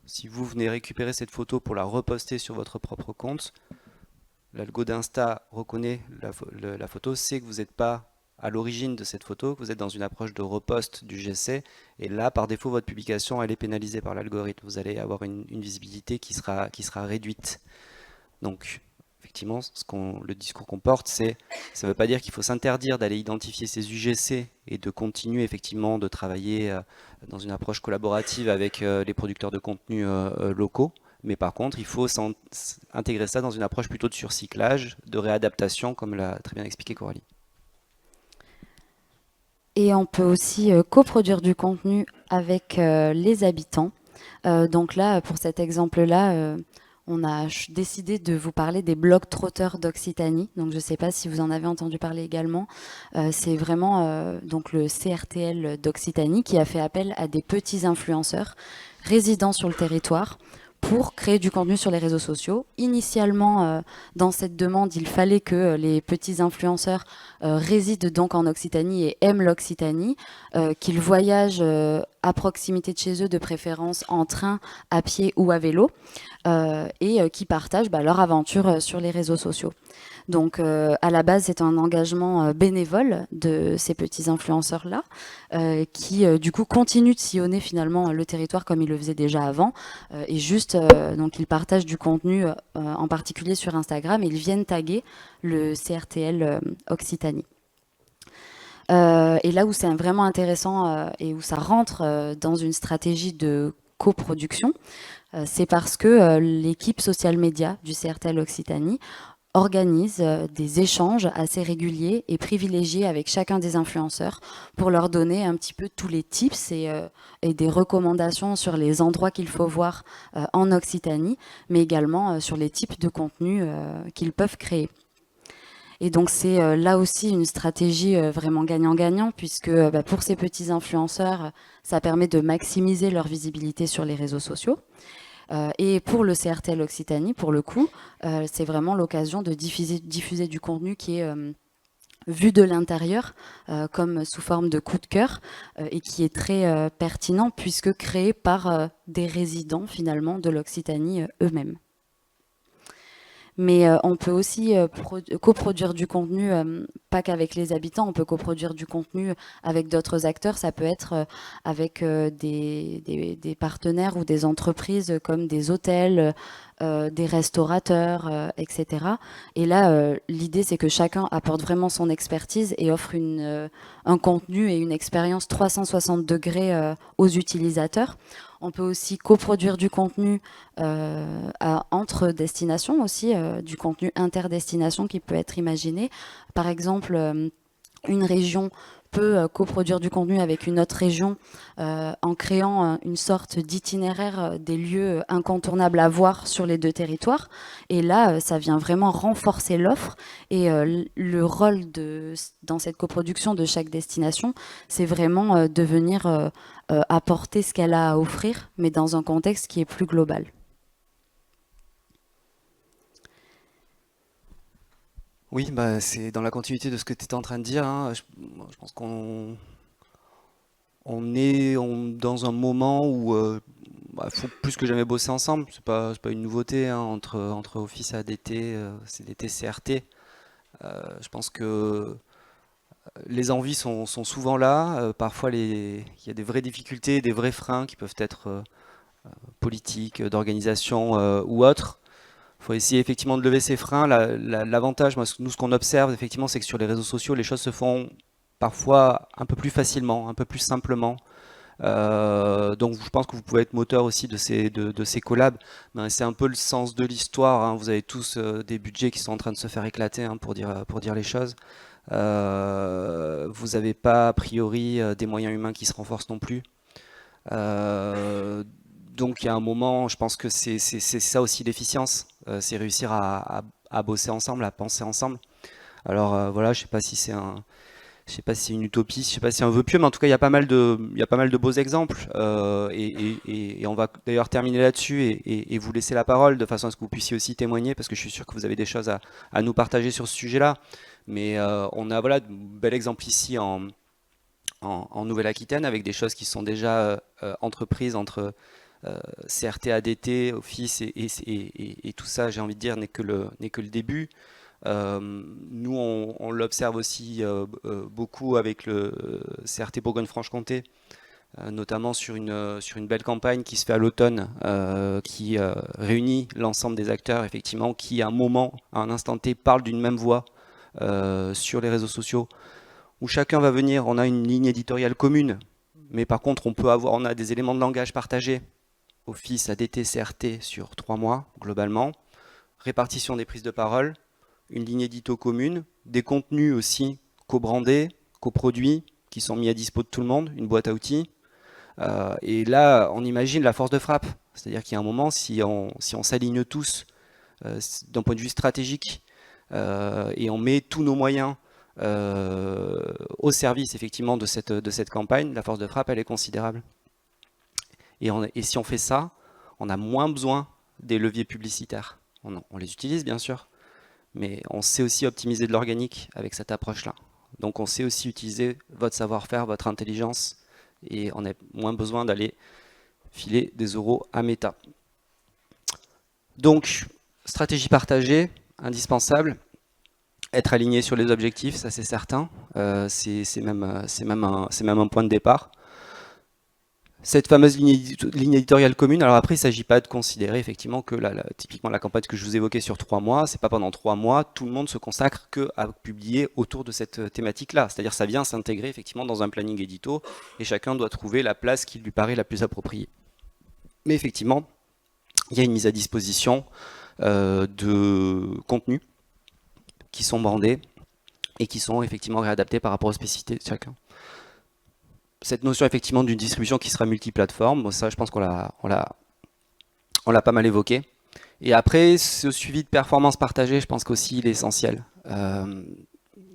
si vous venez récupérer cette photo pour la reposter sur votre propre compte, l'algo d'Insta reconnaît la photo, sait que vous n'êtes pas à l'origine de cette photo, que vous êtes dans une approche de repost du GC, et là, par défaut, votre publication, elle est pénalisée par l'algorithme. Vous allez avoir une visibilité qui sera réduite. Donc, effectivement, le discours qu'on porte, ça ne veut pas dire qu'il faut s'interdire d'aller identifier ces UGC et de continuer effectivement de travailler dans une approche collaborative avec les producteurs de contenus locaux. Mais par contre, il faut intégrer ça dans une approche plutôt de surcyclage, de réadaptation, comme l'a très bien expliqué Coralie. Et on peut aussi coproduire du contenu avec les habitants. Donc là, pour cet exemple-là, on a décidé de vous parler des blogs-trotteurs d'Occitanie. Donc je ne sais pas si vous en avez entendu parler également. C'est vraiment donc le CRTL d'Occitanie qui a fait appel à des petits influenceurs résidant sur le territoire pour créer du contenu sur les réseaux sociaux. Initialement, dans cette demande, il fallait que les petits influenceurs résident donc en Occitanie et aiment l'Occitanie, qu'ils voyagent à proximité de chez eux, de préférence en train, à pied ou à vélo, et qui partagent leur aventure sur les réseaux sociaux. Donc à la base, c'est un engagement bénévole de ces petits influenceurs-là qui du coup continuent de sillonner finalement le territoire comme ils le faisaient déjà avant et juste donc ils partagent du contenu en particulier sur Instagram et ils viennent taguer le CRTL Occitanie. Et là où c'est vraiment intéressant et où ça rentre dans une stratégie de coproduction, c'est parce que l'équipe social media du CRTL Occitanie organise des échanges assez réguliers et privilégiés avec chacun des influenceurs pour leur donner un petit peu tous les tips et des recommandations sur les endroits qu'il faut voir en Occitanie, mais également sur les types de contenus qu'ils peuvent créer. Et donc c'est là aussi une stratégie vraiment gagnant-gagnant, puisque pour ces petits influenceurs, ça permet de maximiser leur visibilité sur les réseaux sociaux. Et pour le CRTL Occitanie, pour le coup, c'est vraiment l'occasion de diffuser du contenu qui est vu de l'intérieur, comme sous forme de coup de cœur, et qui est très pertinent, puisque créé par des résidents finalement de l'Occitanie eux-mêmes. Mais on peut aussi coproduire du contenu, pas qu'avec les habitants, on peut coproduire du contenu avec d'autres acteurs. Ça peut être avec des partenaires ou des entreprises comme des hôtels, des restaurateurs, etc. Et là, l'idée, c'est que chacun apporte vraiment son expertise et offre un contenu et une expérience 360 degrés aux utilisateurs. On peut aussi coproduire du contenu entre destinations aussi, du contenu interdestination qui peut être imaginé. Par exemple, une région peut coproduire du contenu avec une autre région en créant une sorte d'itinéraire des lieux incontournables à voir sur les deux territoires. Et là, ça vient vraiment renforcer l'offre. Et le rôle dans cette coproduction de chaque destination, c'est vraiment de venir apporter ce qu'elle a à offrir, mais dans un contexte qui est plus global. Oui, c'est dans la continuité de ce que tu étais en train de dire, hein. Je pense qu'on est dans un moment où il faut plus que jamais bosser ensemble. C'est pas une nouveauté, hein, entre Office ADT, CDT, CRT. Je pense que les envies sont souvent là. Parfois, il y a des vraies difficultés, des vrais freins qui peuvent être politiques, d'organisation ou autres. Il faut essayer effectivement de lever ces freins. L'avantage, nous, ce qu'on observe effectivement, c'est que sur les réseaux sociaux, les choses se font parfois un peu plus facilement, un peu plus simplement. Donc je pense que vous pouvez être moteur aussi de ces collabs. Ben, c'est un peu le sens de l'histoire, hein. Vous avez tous des budgets qui sont en train de se faire éclater, hein, pour dire les choses. Vous n'avez pas a priori des moyens humains qui se renforcent non plus. Donc il y a un moment, je pense que c'est ça aussi l'efficience, c'est réussir à bosser ensemble, à penser ensemble. Alors voilà, je sais pas si c'est une utopie, je sais pas si c'est un vœu pieux, mais en tout cas il y a pas mal de beaux exemples. Et on va d'ailleurs terminer là-dessus et vous laisser la parole de façon à ce que vous puissiez aussi témoigner, parce que je suis sûr que vous avez des choses à nous partager sur ce sujet-là. Mais on a voilà de bel exemple ici en Nouvelle-Aquitaine, avec des choses qui sont déjà entreprises entre CRT, ADT, Office et tout ça, j'ai envie de dire, n'est que le début. Nous, on l'observe aussi beaucoup avec le CRT Bourgogne-Franche-Comté, notamment sur une belle campagne qui se fait à l'automne, qui réunit l'ensemble des acteurs, effectivement, qui à un moment, à un instant T, parlent d'une même voix sur les réseaux sociaux, où chacun va venir, on a une ligne éditoriale commune, mais par contre on a des éléments de langage partagés, Office, ADT, CRT sur 3 mois globalement, répartition des prises de parole, une ligne édito commune, des contenus aussi co-brandés, coproduits, qui sont mis à dispo de tout le monde, une boîte à outils. Et là, on imagine la force de frappe, c'est-à-dire qu'il y a un moment, si on s'aligne tous d'un point de vue stratégique, et on met tous nos moyens au service effectivement de cette campagne, la force de frappe elle est considérable. Et si on fait ça, on a moins besoin des leviers publicitaires. On les utilise bien sûr, mais on sait aussi optimiser de l'organique avec cette approche-là. Donc on sait aussi utiliser votre savoir-faire, votre intelligence, et on a moins besoin d'aller filer des euros à Meta. Donc, stratégie partagée, indispensable. Être aligné sur les objectifs, ça c'est certain. C'est même un point de départ. Cette fameuse ligne éditoriale commune, alors après il ne s'agit pas de considérer effectivement que typiquement la campagne que je vous évoquais sur 3 mois, c'est pas pendant 3 mois, tout le monde se consacre qu'à publier autour de cette thématique-là. C'est-à-dire ça vient s'intégrer effectivement dans un planning édito et chacun doit trouver la place qui lui paraît la plus appropriée. Mais effectivement, il y a une mise à disposition de contenu qui sont brandés et qui sont effectivement réadaptés par rapport aux spécificités de chacun. Cette notion effectivement d'une distribution qui sera multiplateforme, bon, ça je pense qu'on l'a pas mal évoqué. Et après, ce suivi de performance partagée, je pense qu'aussi il est essentiel.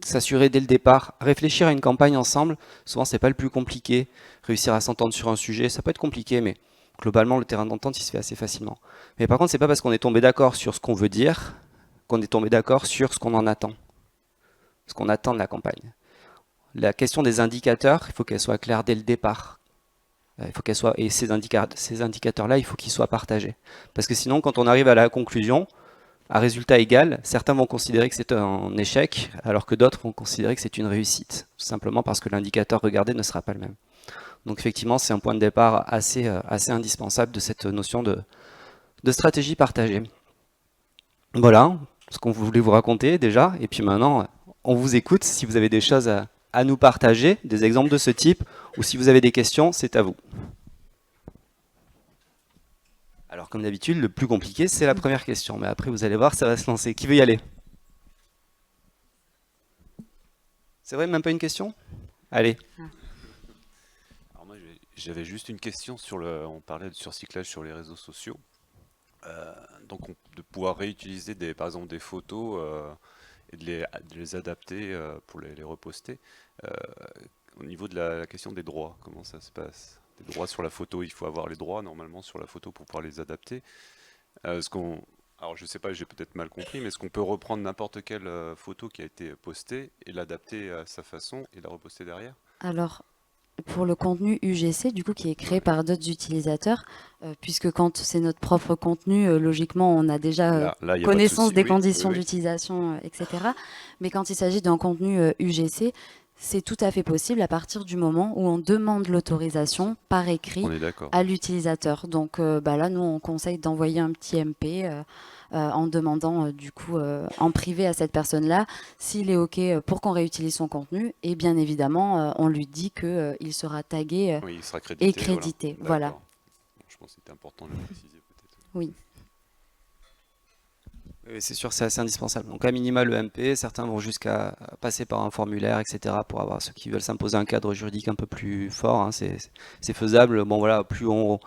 S'assurer dès le départ, réfléchir à une campagne ensemble, souvent c'est pas le plus compliqué. Réussir à s'entendre sur un sujet, ça peut être compliqué, mais globalement le terrain d'entente il se fait assez facilement. Mais par contre, c'est pas parce qu'on est tombé d'accord sur ce qu'on veut dire qu'on est tombé d'accord sur ce qu'on en attend, ce qu'on attend de la campagne. La question des indicateurs, il faut qu'elle soit claire dès le départ. Il faut qu'elle soit, et ces indicateurs-là, il faut qu'ils soient partagés. Parce que sinon, quand on arrive à la conclusion, à résultat égal, certains vont considérer que c'est un échec, alors que d'autres vont considérer que c'est une réussite, tout simplement parce que l'indicateur regardé ne sera pas le même. Donc effectivement, c'est un point de départ assez indispensable de cette notion de stratégie partagée. Voilà ce qu'on voulait vous raconter déjà, et puis maintenant, on vous écoute. Si vous avez des choses à nous partager, des exemples de ce type, ou si vous avez des questions, c'est à vous. Alors comme d'habitude, le plus compliqué, c'est la première question, mais après vous allez voir, ça va se lancer. Qui veut y aller? C'est vrai, même pas une question? Allez. Alors moi, j'avais juste une question sur on parlait de surcyclage sur les réseaux sociaux. Donc de pouvoir réutiliser par exemple des photos et de les adapter pour les reposter. Euh, Au niveau de la question des droits, comment ça se passe? Les droits sur la photo, il faut avoir les droits normalement sur la photo pour pouvoir les adapter. Alors je sais pas, j'ai peut-être mal compris, mais est-ce qu'on peut reprendre n'importe quelle photo qui a été postée et l'adapter à sa façon et la reposter derrière? Alors, pour le contenu UGC, du coup, qui est créé par d'autres utilisateurs, puisque quand c'est notre propre contenu, logiquement, on a déjà Là, il n'y a pas de connaissance souci. des Oui, conditions oui, oui. d'utilisation, etc. Mais quand il s'agit d'un contenu UGC, c'est tout à fait possible à partir du moment où on demande l'autorisation par écrit On est d'accord. à l'utilisateur. Donc là, nous, on conseille d'envoyer un petit MP en demandant du coup en privé à cette personne-là s'il est OK pour qu'on réutilise son contenu. Et bien évidemment, on lui dit qu'il sera tagué Oui, il sera et crédité, voilà. crédité. Voilà. D'accord. Je pense que c'était important de le préciser peut-être. Oui. Oui, c'est sûr, c'est assez indispensable. Donc à minima le MP, certains vont jusqu'à passer par un formulaire, etc. pour avoir ceux qui veulent s'imposer un cadre juridique un peu plus fort, hein, c'est faisable. Bon voilà, plus on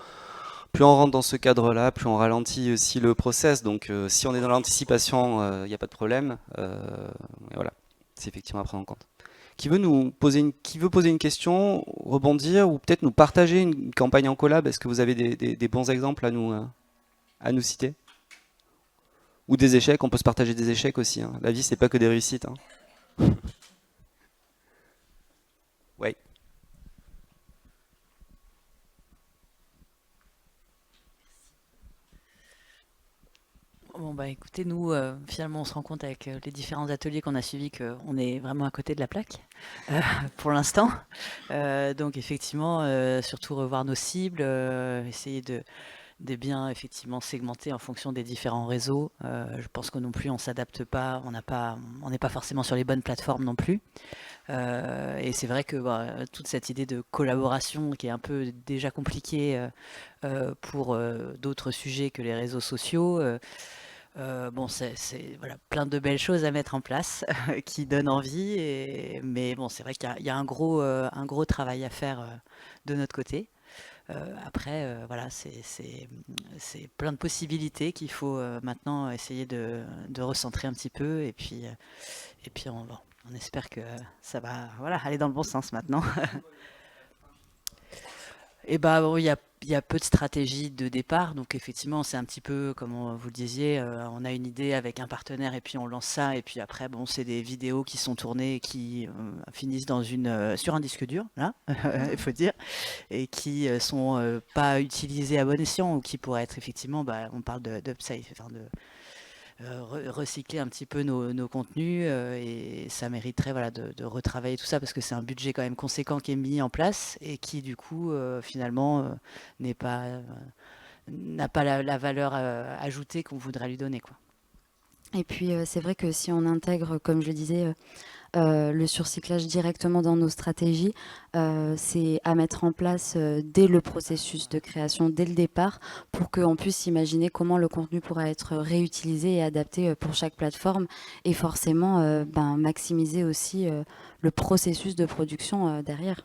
rentre dans ce cadre-là, plus on ralentit aussi le process. Donc si on est dans l'anticipation, il n'y a pas de problème. Et voilà, c'est effectivement à prendre en compte. Qui veut poser une question, rebondir ou peut-être nous partager une campagne en collab? Est-ce que vous avez des bons exemples à nous citer? Ou des échecs, on peut se partager des échecs aussi, hein. La vie, c'est pas que des réussites, hein. Ouais. Bon bah écoutez, nous finalement on se rend compte avec les différents ateliers qu'on a suivis qu'on est vraiment à côté de la plaque pour l'instant. Donc effectivement, surtout revoir nos cibles, essayer de bien effectivement segmenter en fonction des différents réseaux. Je pense que non plus on s'adapte pas, on n'est pas forcément sur les bonnes plateformes non plus. Et c'est vrai que toute cette idée de collaboration qui est un peu déjà compliquée pour d'autres sujets que les réseaux sociaux. Bon, c'est voilà, plein de belles choses à mettre en place qui donnent envie. Mais bon, c'est vrai qu'il y a un gros travail à faire de notre côté. Après, voilà, c'est plein de possibilités qu'il faut maintenant essayer de recentrer un petit peu. Et puis on espère que ça va voilà, aller dans le bon sens maintenant. Et bah bon, il y a peu de stratégie de départ, donc effectivement c'est un petit peu comme vous le disiez, on a une idée avec un partenaire et puis on lance ça et puis après bon c'est des vidéos qui sont tournées et qui finissent sur un disque dur là, il faut dire, et qui sont pas utilisées à bon escient ou qui pourraient être effectivement, on parle d'upside, enfin de recycler un petit peu nos contenus et ça mériterait voilà, de retravailler tout ça parce que c'est un budget quand même conséquent qui est mis en place et qui du coup finalement n'est pas, n'a pas la valeur ajoutée qu'on voudrait lui donner, quoi. Et puis c'est vrai que si on intègre, comme je le disais, le surcyclage directement dans nos stratégies, c'est à mettre en place dès le processus de création, dès le départ, pour qu'on puisse imaginer comment le contenu pourra être réutilisé et adapté pour chaque plateforme, et forcément maximiser aussi le processus de production derrière.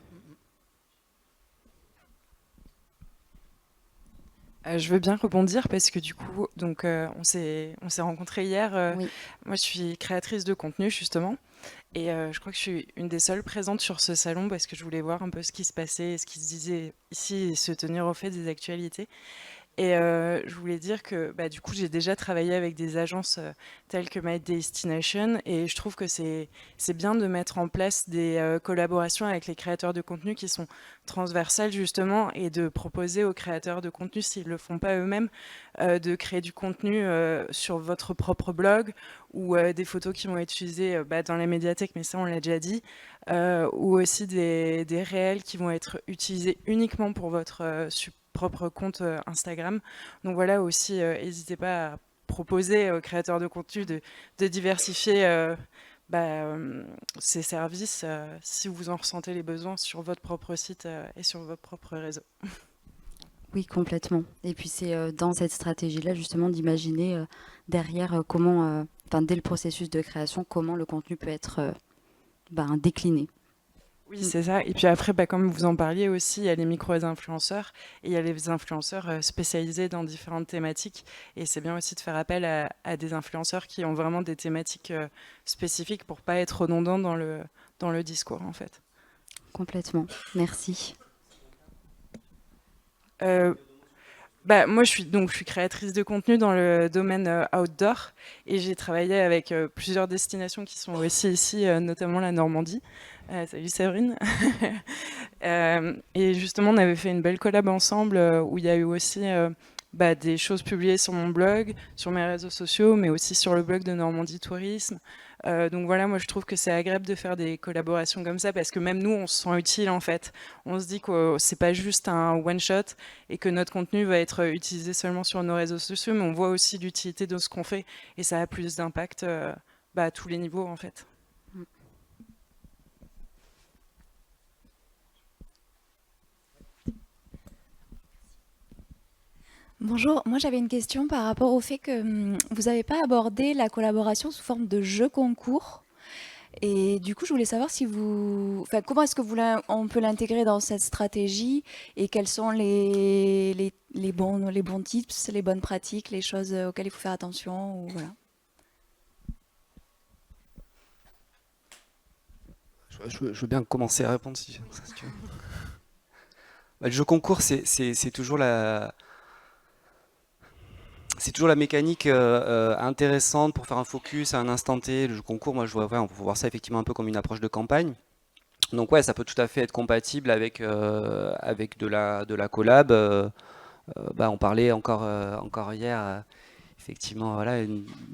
Je veux bien rebondir parce que du coup, donc, on s'est rencontrés hier. Oui. Moi, je suis créatrice de contenu justement, et je crois que je suis une des seules présentes sur ce salon parce que je voulais voir un peu ce qui se passait, ce qui se disait ici et se tenir au fait des actualités. Et je voulais dire que du coup, j'ai déjà travaillé avec des agences telles que My Destination, et je trouve que c'est bien de mettre en place des collaborations avec les créateurs de contenu qui sont transversales justement, et de proposer aux créateurs de contenu, s'ils ne le font pas eux-mêmes, de créer du contenu sur votre propre blog, ou des photos qui vont être utilisées dans la médiathèque, mais ça on l'a déjà dit, ou aussi des réels qui vont être utilisés uniquement pour votre propre compte Instagram. Donc voilà, aussi, n'hésitez pas à proposer aux créateurs de contenu de diversifier ces services si vous en ressentez les besoins sur votre propre site et sur votre propre réseau. Oui, complètement. Et puis c'est dans cette stratégie-là justement d'imaginer derrière comment, dès le processus de création, comment le contenu peut être décliné. Oui, c'est ça. Et puis après, comme vous en parliez aussi, il y a les micro-influenceurs et il y a les influenceurs spécialisés dans différentes thématiques. Et c'est bien aussi de faire appel à des influenceurs qui ont vraiment des thématiques spécifiques pour pas être redondants dans le discours, en fait. Complètement. Merci. Moi, je suis créatrice de contenu dans le domaine outdoor, et j'ai travaillé avec plusieurs destinations qui sont aussi ici, notamment la Normandie. Salut Séverine. Et justement, on avait fait une belle collab ensemble où il y a eu aussi des choses publiées sur mon blog, sur mes réseaux sociaux, mais aussi sur le blog de Normandie Tourisme. Donc voilà, moi je trouve que c'est agréable de faire des collaborations comme ça, parce que même nous, on se sent utile en fait. On se dit que c'est pas juste un one-shot et que notre contenu va être utilisé seulement sur nos réseaux sociaux, mais on voit aussi l'utilité de ce qu'on fait, et ça a plus d'impact à tous les niveaux en fait. Bonjour, moi j'avais une question par rapport au fait que vous n'avez pas abordé la collaboration sous forme de jeu concours. Et du coup, je voulais savoir si comment est-ce que on peut l'intégrer dans cette stratégie, et quels sont les bons tips, les bonnes pratiques, les choses auxquelles il faut faire attention, ou voilà. Je veux bien commencer à répondre si tu veux. Le jeu concours, c'est toujours c'est toujours la mécanique intéressante pour faire un focus à un instant T. Le jeu concours, moi, on peut voir ça effectivement un peu comme une approche de campagne. Donc ouais, ça peut tout à fait être compatible avec de la collab. On parlait encore hier, effectivement, voilà,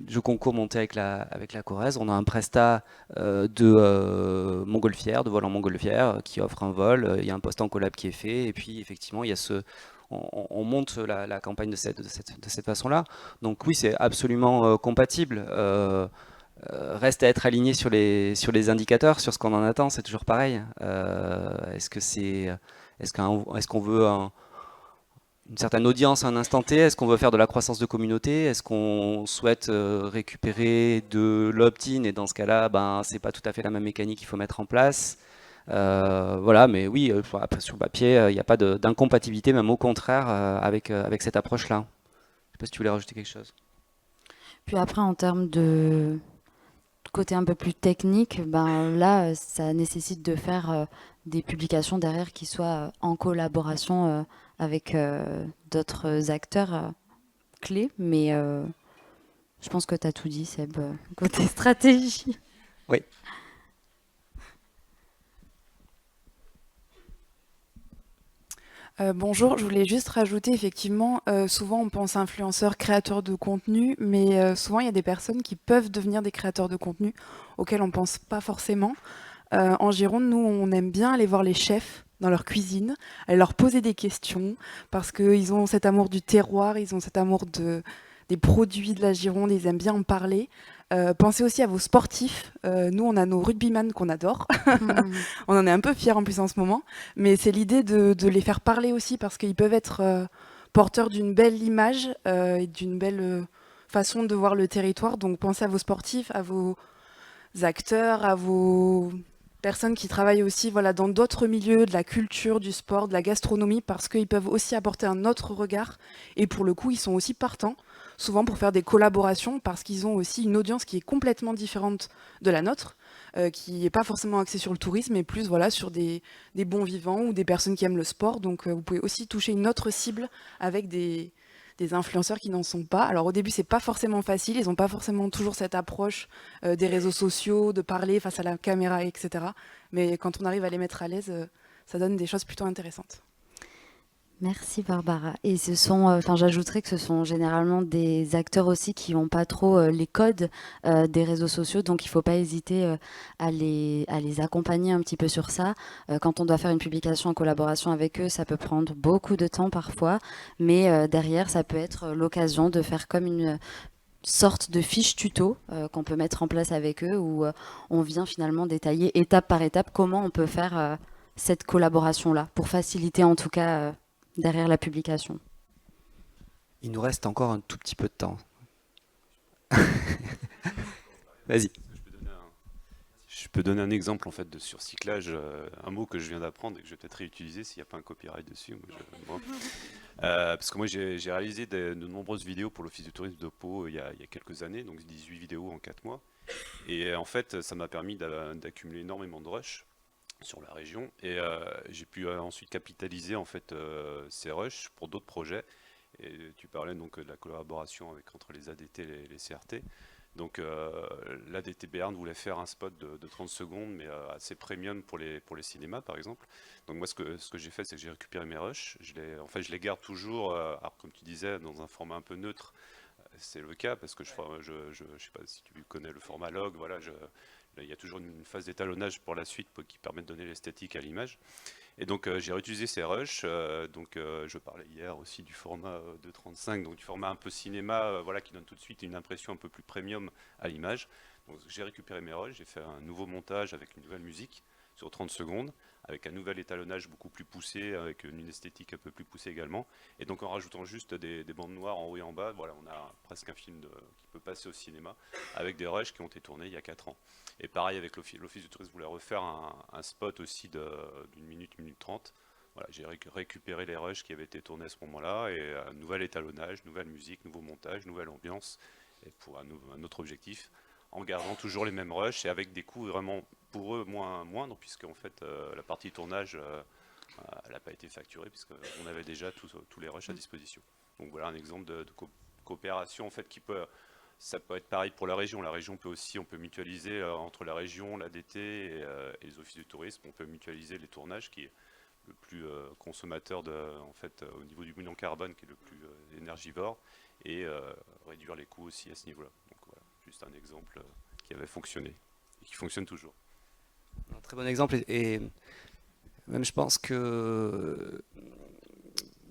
jeu concours monté avec la Corrèze. On a un prestat de montgolfière, de vol en montgolfière, qui offre un vol. Il y a un post en collab qui est fait, et puis effectivement, il y a on monte la campagne de cette façon-là. Donc oui, c'est absolument compatible. Reste à être aligné sur les indicateurs, sur ce qu'on en attend, c'est toujours pareil. Est-ce qu'on veut une certaine audience à un instant T? Est-ce qu'on veut faire de la croissance de communauté? Est-ce qu'on souhaite récupérer de l'opt-in? Et dans ce cas-là, c'est pas tout à fait la même mécanique qu'il faut mettre en place. Voilà, mais oui, après, sur papier, il n'y a pas d'incompatibilité, même au contraire, avec cette approche-là. Je sais pas si tu voulais rajouter quelque chose. Puis après, en termes de côté un peu plus technique, là, ça nécessite de faire des publications derrière qui soient en collaboration avec d'autres acteurs clés. Mais je pense que tu as tout dit, Seb, côté stratégie. Oui. Bonjour, je voulais juste rajouter, effectivement, souvent on pense influenceurs, créateurs de contenu, mais souvent il y a des personnes qui peuvent devenir des créateurs de contenu auxquels on ne pense pas forcément. En Gironde, nous, on aime bien aller voir les chefs dans leur cuisine, aller leur poser des questions, parce qu'ils ont cet amour du terroir, ils ont cet amour des produits de la Gironde, ils aiment bien en parler. Pensez aussi à vos sportifs. Nous, on a nos rugbyman qu'on adore. On en est un peu fiers en plus en ce moment. Mais c'est l'idée de les faire parler aussi parce qu'ils peuvent être porteurs d'une belle image et d'une belle façon de voir le territoire. Donc pensez à vos sportifs, à vos acteurs, à vos personnes qui travaillent aussi dans d'autres milieux, de la culture, du sport, de la gastronomie, parce qu'ils peuvent aussi apporter un autre regard. Et pour le coup, ils sont aussi partants, souvent pour faire des collaborations, parce qu'ils ont aussi une audience qui est complètement différente de la nôtre, qui n'est pas forcément axée sur le tourisme, mais plus sur des bons vivants ou des personnes qui aiment le sport. Donc vous pouvez aussi toucher une autre cible avec des influenceurs qui n'en sont pas. Alors au début, c'est pas forcément facile, ils n'ont pas forcément toujours cette approche des réseaux sociaux, de parler face à la caméra, etc. Mais quand on arrive à les mettre à l'aise, ça donne des choses plutôt intéressantes. Merci Barbara. Et j'ajouterais que ce sont généralement des acteurs aussi qui n'ont pas trop les codes des réseaux sociaux, donc il ne faut pas hésiter à les accompagner un petit peu sur ça. Quand on doit faire une publication en collaboration avec eux, ça peut prendre beaucoup de temps parfois, mais derrière, ça peut être l'occasion de faire comme une sorte de fiche tuto qu'on peut mettre en place avec eux, où on vient finalement détailler étape par étape comment on peut faire cette collaboration-là, pour faciliter en tout cas derrière la publication. Il nous reste encore un tout petit peu de temps. Vas-y. Je peux donner un exemple en fait de surcyclage, un mot que je viens d'apprendre et que je vais peut-être réutiliser s'il n'y a pas un copyright dessus. Parce que moi j'ai réalisé de nombreuses vidéos pour l'Office du tourisme de Pau il y a quelques années, donc 18 vidéos en 4 mois. Et en fait ça m'a permis d'accumuler énormément de rushs sur la région et j'ai pu ensuite capitaliser en fait ces rushs pour d'autres projets. Et tu parlais donc de la collaboration entre les ADT et les CRT. Donc l'ADT Béarn voulait faire un spot de 30 secondes mais assez premium pour les cinémas par exemple. Donc moi ce que j'ai fait, c'est que j'ai récupéré mes rushs, je les garde toujours, alors comme tu disais, dans un format un peu neutre. C'est le cas parce que je sais pas si tu connais le format log, voilà, il y a toujours une phase d'étalonnage pour la suite qui permet de donner l'esthétique à l'image. Et donc j'ai réutilisé ces rushs, je parlais hier aussi du format 2.35, donc du format un peu cinéma, voilà, qui donne tout de suite une impression un peu plus premium à l'image. Donc j'ai récupéré mes rushs, j'ai fait un nouveau montage avec une nouvelle musique sur 30 secondes, avec un nouvel étalonnage beaucoup plus poussé, avec une esthétique un peu plus poussée également. Et donc en rajoutant juste des bandes noires en haut et en bas, voilà, on a presque un film qui peut passer au cinéma, avec des rushs qui ont été tournés il y a 4 ans. Et pareil avec l'Office du tourisme voulait refaire un spot aussi d'une minute 30. Voilà, j'ai récupéré les rushs qui avaient été tournés à ce moment-là, et un nouvel étalonnage, nouvelle musique, nouveau montage, nouvelle ambiance, et pour un autre objectif, en gardant toujours les mêmes rushs et avec des coûts vraiment pour eux moindres, puisque en fait la partie tournage elle n'a pas été facturée puisqu'on avait déjà tous les rushs à disposition. Donc voilà un exemple de coopération en fait ça peut être pareil pour la région. La région on peut mutualiser entre la région, l'ADT et les offices du tourisme. On peut mutualiser les tournages qui est le plus consommateur au niveau du bilan carbone qui est le plus énergivore et réduire les coûts aussi à ce niveau-là. Donc voilà, juste un exemple qui avait fonctionné et qui fonctionne toujours. Un très bon exemple et même je pense que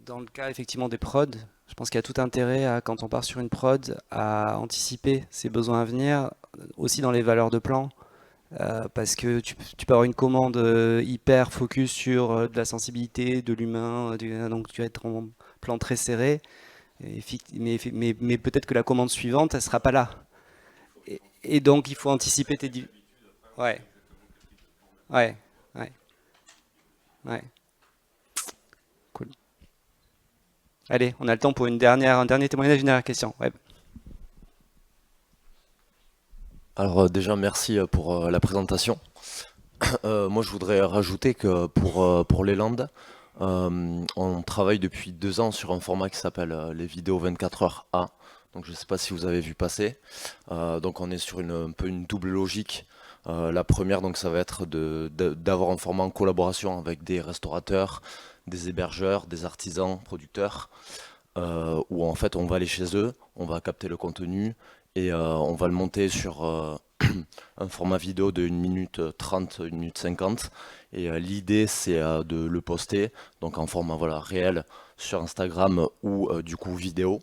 dans le cas effectivement des prods, je pense qu'il y a tout intérêt quand on part sur une prod à anticiper ses besoins à venir, aussi dans les valeurs de plan, parce que tu peux avoir une commande hyper focus sur de la sensibilité, de l'humain, donc tu vas être en plan très serré, mais peut-être que la commande suivante, elle ne sera pas là. Et donc il faut anticiper tes... Ouais. Cool. Allez, on a le temps pour un dernier témoignage, une dernière question. Ouais. Alors déjà, merci pour la présentation. Moi, je voudrais rajouter que pour les Landes, on travaille depuis 2 ans sur un format qui s'appelle les vidéos 24 heures A. Donc je ne sais pas si vous avez vu passer. Donc on est sur un peu une double logique. La première, donc, ça va être d'avoir un format en collaboration avec des restaurateurs, des hébergeurs, des artisans, producteurs, où en fait on va aller chez eux, on va capter le contenu et on va le monter sur un format vidéo de 1 minute 30, 1 minute 50. Et l'idée c'est de le poster donc en format réel sur Instagram ou du coup vidéo.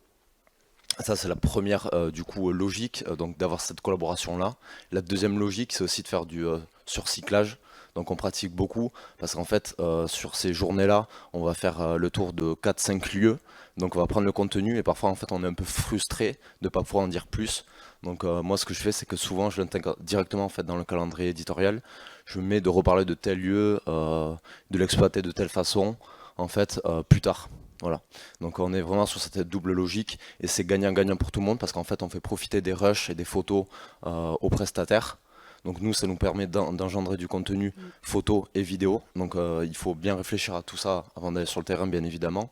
Ça, c'est la première du coup logique, donc d'avoir cette collaboration-là. La deuxième logique, c'est aussi de faire du surcyclage. Donc on pratique beaucoup parce qu'en fait, sur ces journées-là, on va faire le tour de 4-5 lieux. Donc on va prendre le contenu et parfois en fait on est un peu frustré de ne pas pouvoir en dire plus. Donc moi ce que je fais, c'est que souvent je l'intègre directement en fait dans le calendrier éditorial. Je mets de reparler de tel lieu, de l'exploiter de telle façon, en fait plus tard. Voilà. Donc on est vraiment sur cette double logique et c'est gagnant-gagnant pour tout le monde parce qu'en fait on fait profiter des rushs et des photos aux prestataires. Donc nous ça nous permet d'engendrer du contenu photo et vidéo. Donc il faut bien réfléchir à tout ça avant d'aller sur le terrain bien évidemment.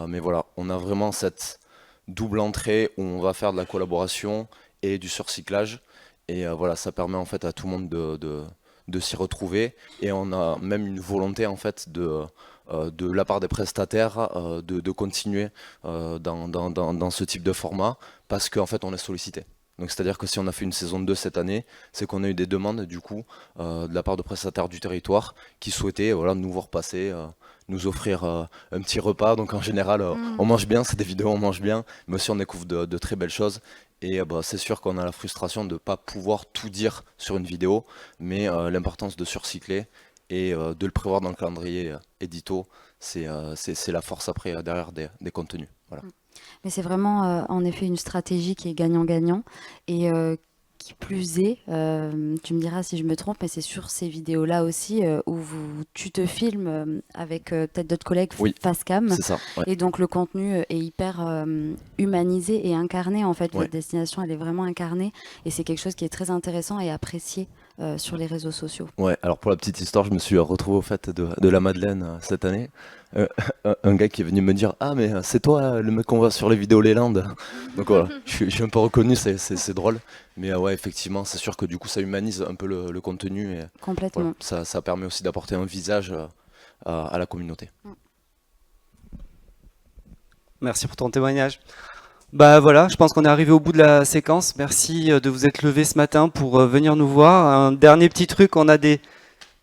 Mais voilà, on a vraiment cette double entrée où on va faire de la collaboration et du surcyclage. Et voilà, ça permet en fait à tout le monde de s'y retrouver. Et on a même une volonté en fait de la part des prestataires de continuer dans ce type de format parce qu'en fait on est sollicité. Donc c'est-à-dire que si on a fait une saison 2 cette année, c'est qu'on a eu des demandes du coup de la part de prestataires du territoire qui souhaitaient voilà, nous voir passer, nous offrir un petit repas. Donc en général on mange bien, c'est des vidéos on mange bien, mais aussi on découvre de très belles choses. Et c'est sûr qu'on a la frustration de ne pas pouvoir tout dire sur une vidéo, mais l'importance de surcycler et de le prévoir dans le calendrier édito, c'est la force après derrière des contenus. Voilà. Mais c'est vraiment en effet une stratégie qui est gagnant-gagnant et qui plus est, tu me diras si je me trompe, mais c'est sur ces vidéos-là aussi où tu te filmes avec peut-être d'autres collègues face cam. C'est ça, ouais. Et donc le contenu est hyper humanisé et incarné en fait. Ouais. Votre destination, elle est vraiment incarnée et c'est quelque chose qui est très intéressant et apprécié sur les réseaux sociaux. Ouais, alors pour la petite histoire, je me suis retrouvé au fait de la Madeleine cette année. Un gars qui est venu me dire « Ah mais c'est toi le mec qu'on voit sur les vidéos Leland ?» Donc voilà, je suis un peu reconnu, c'est drôle. Mais ouais, effectivement, c'est sûr que du coup ça humanise un peu le contenu. Et, complètement. Voilà, ça permet aussi d'apporter un visage à la communauté. Merci pour ton témoignage. Bah voilà, je pense qu'on est arrivé au bout de la séquence. Merci de vous être levé ce matin pour venir nous voir. Un dernier petit truc, on a des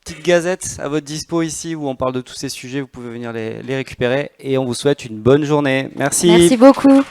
petites gazettes à votre dispo ici où on parle de tous ces sujets. Vous pouvez venir les récupérer et on vous souhaite une bonne journée. Merci. Merci beaucoup.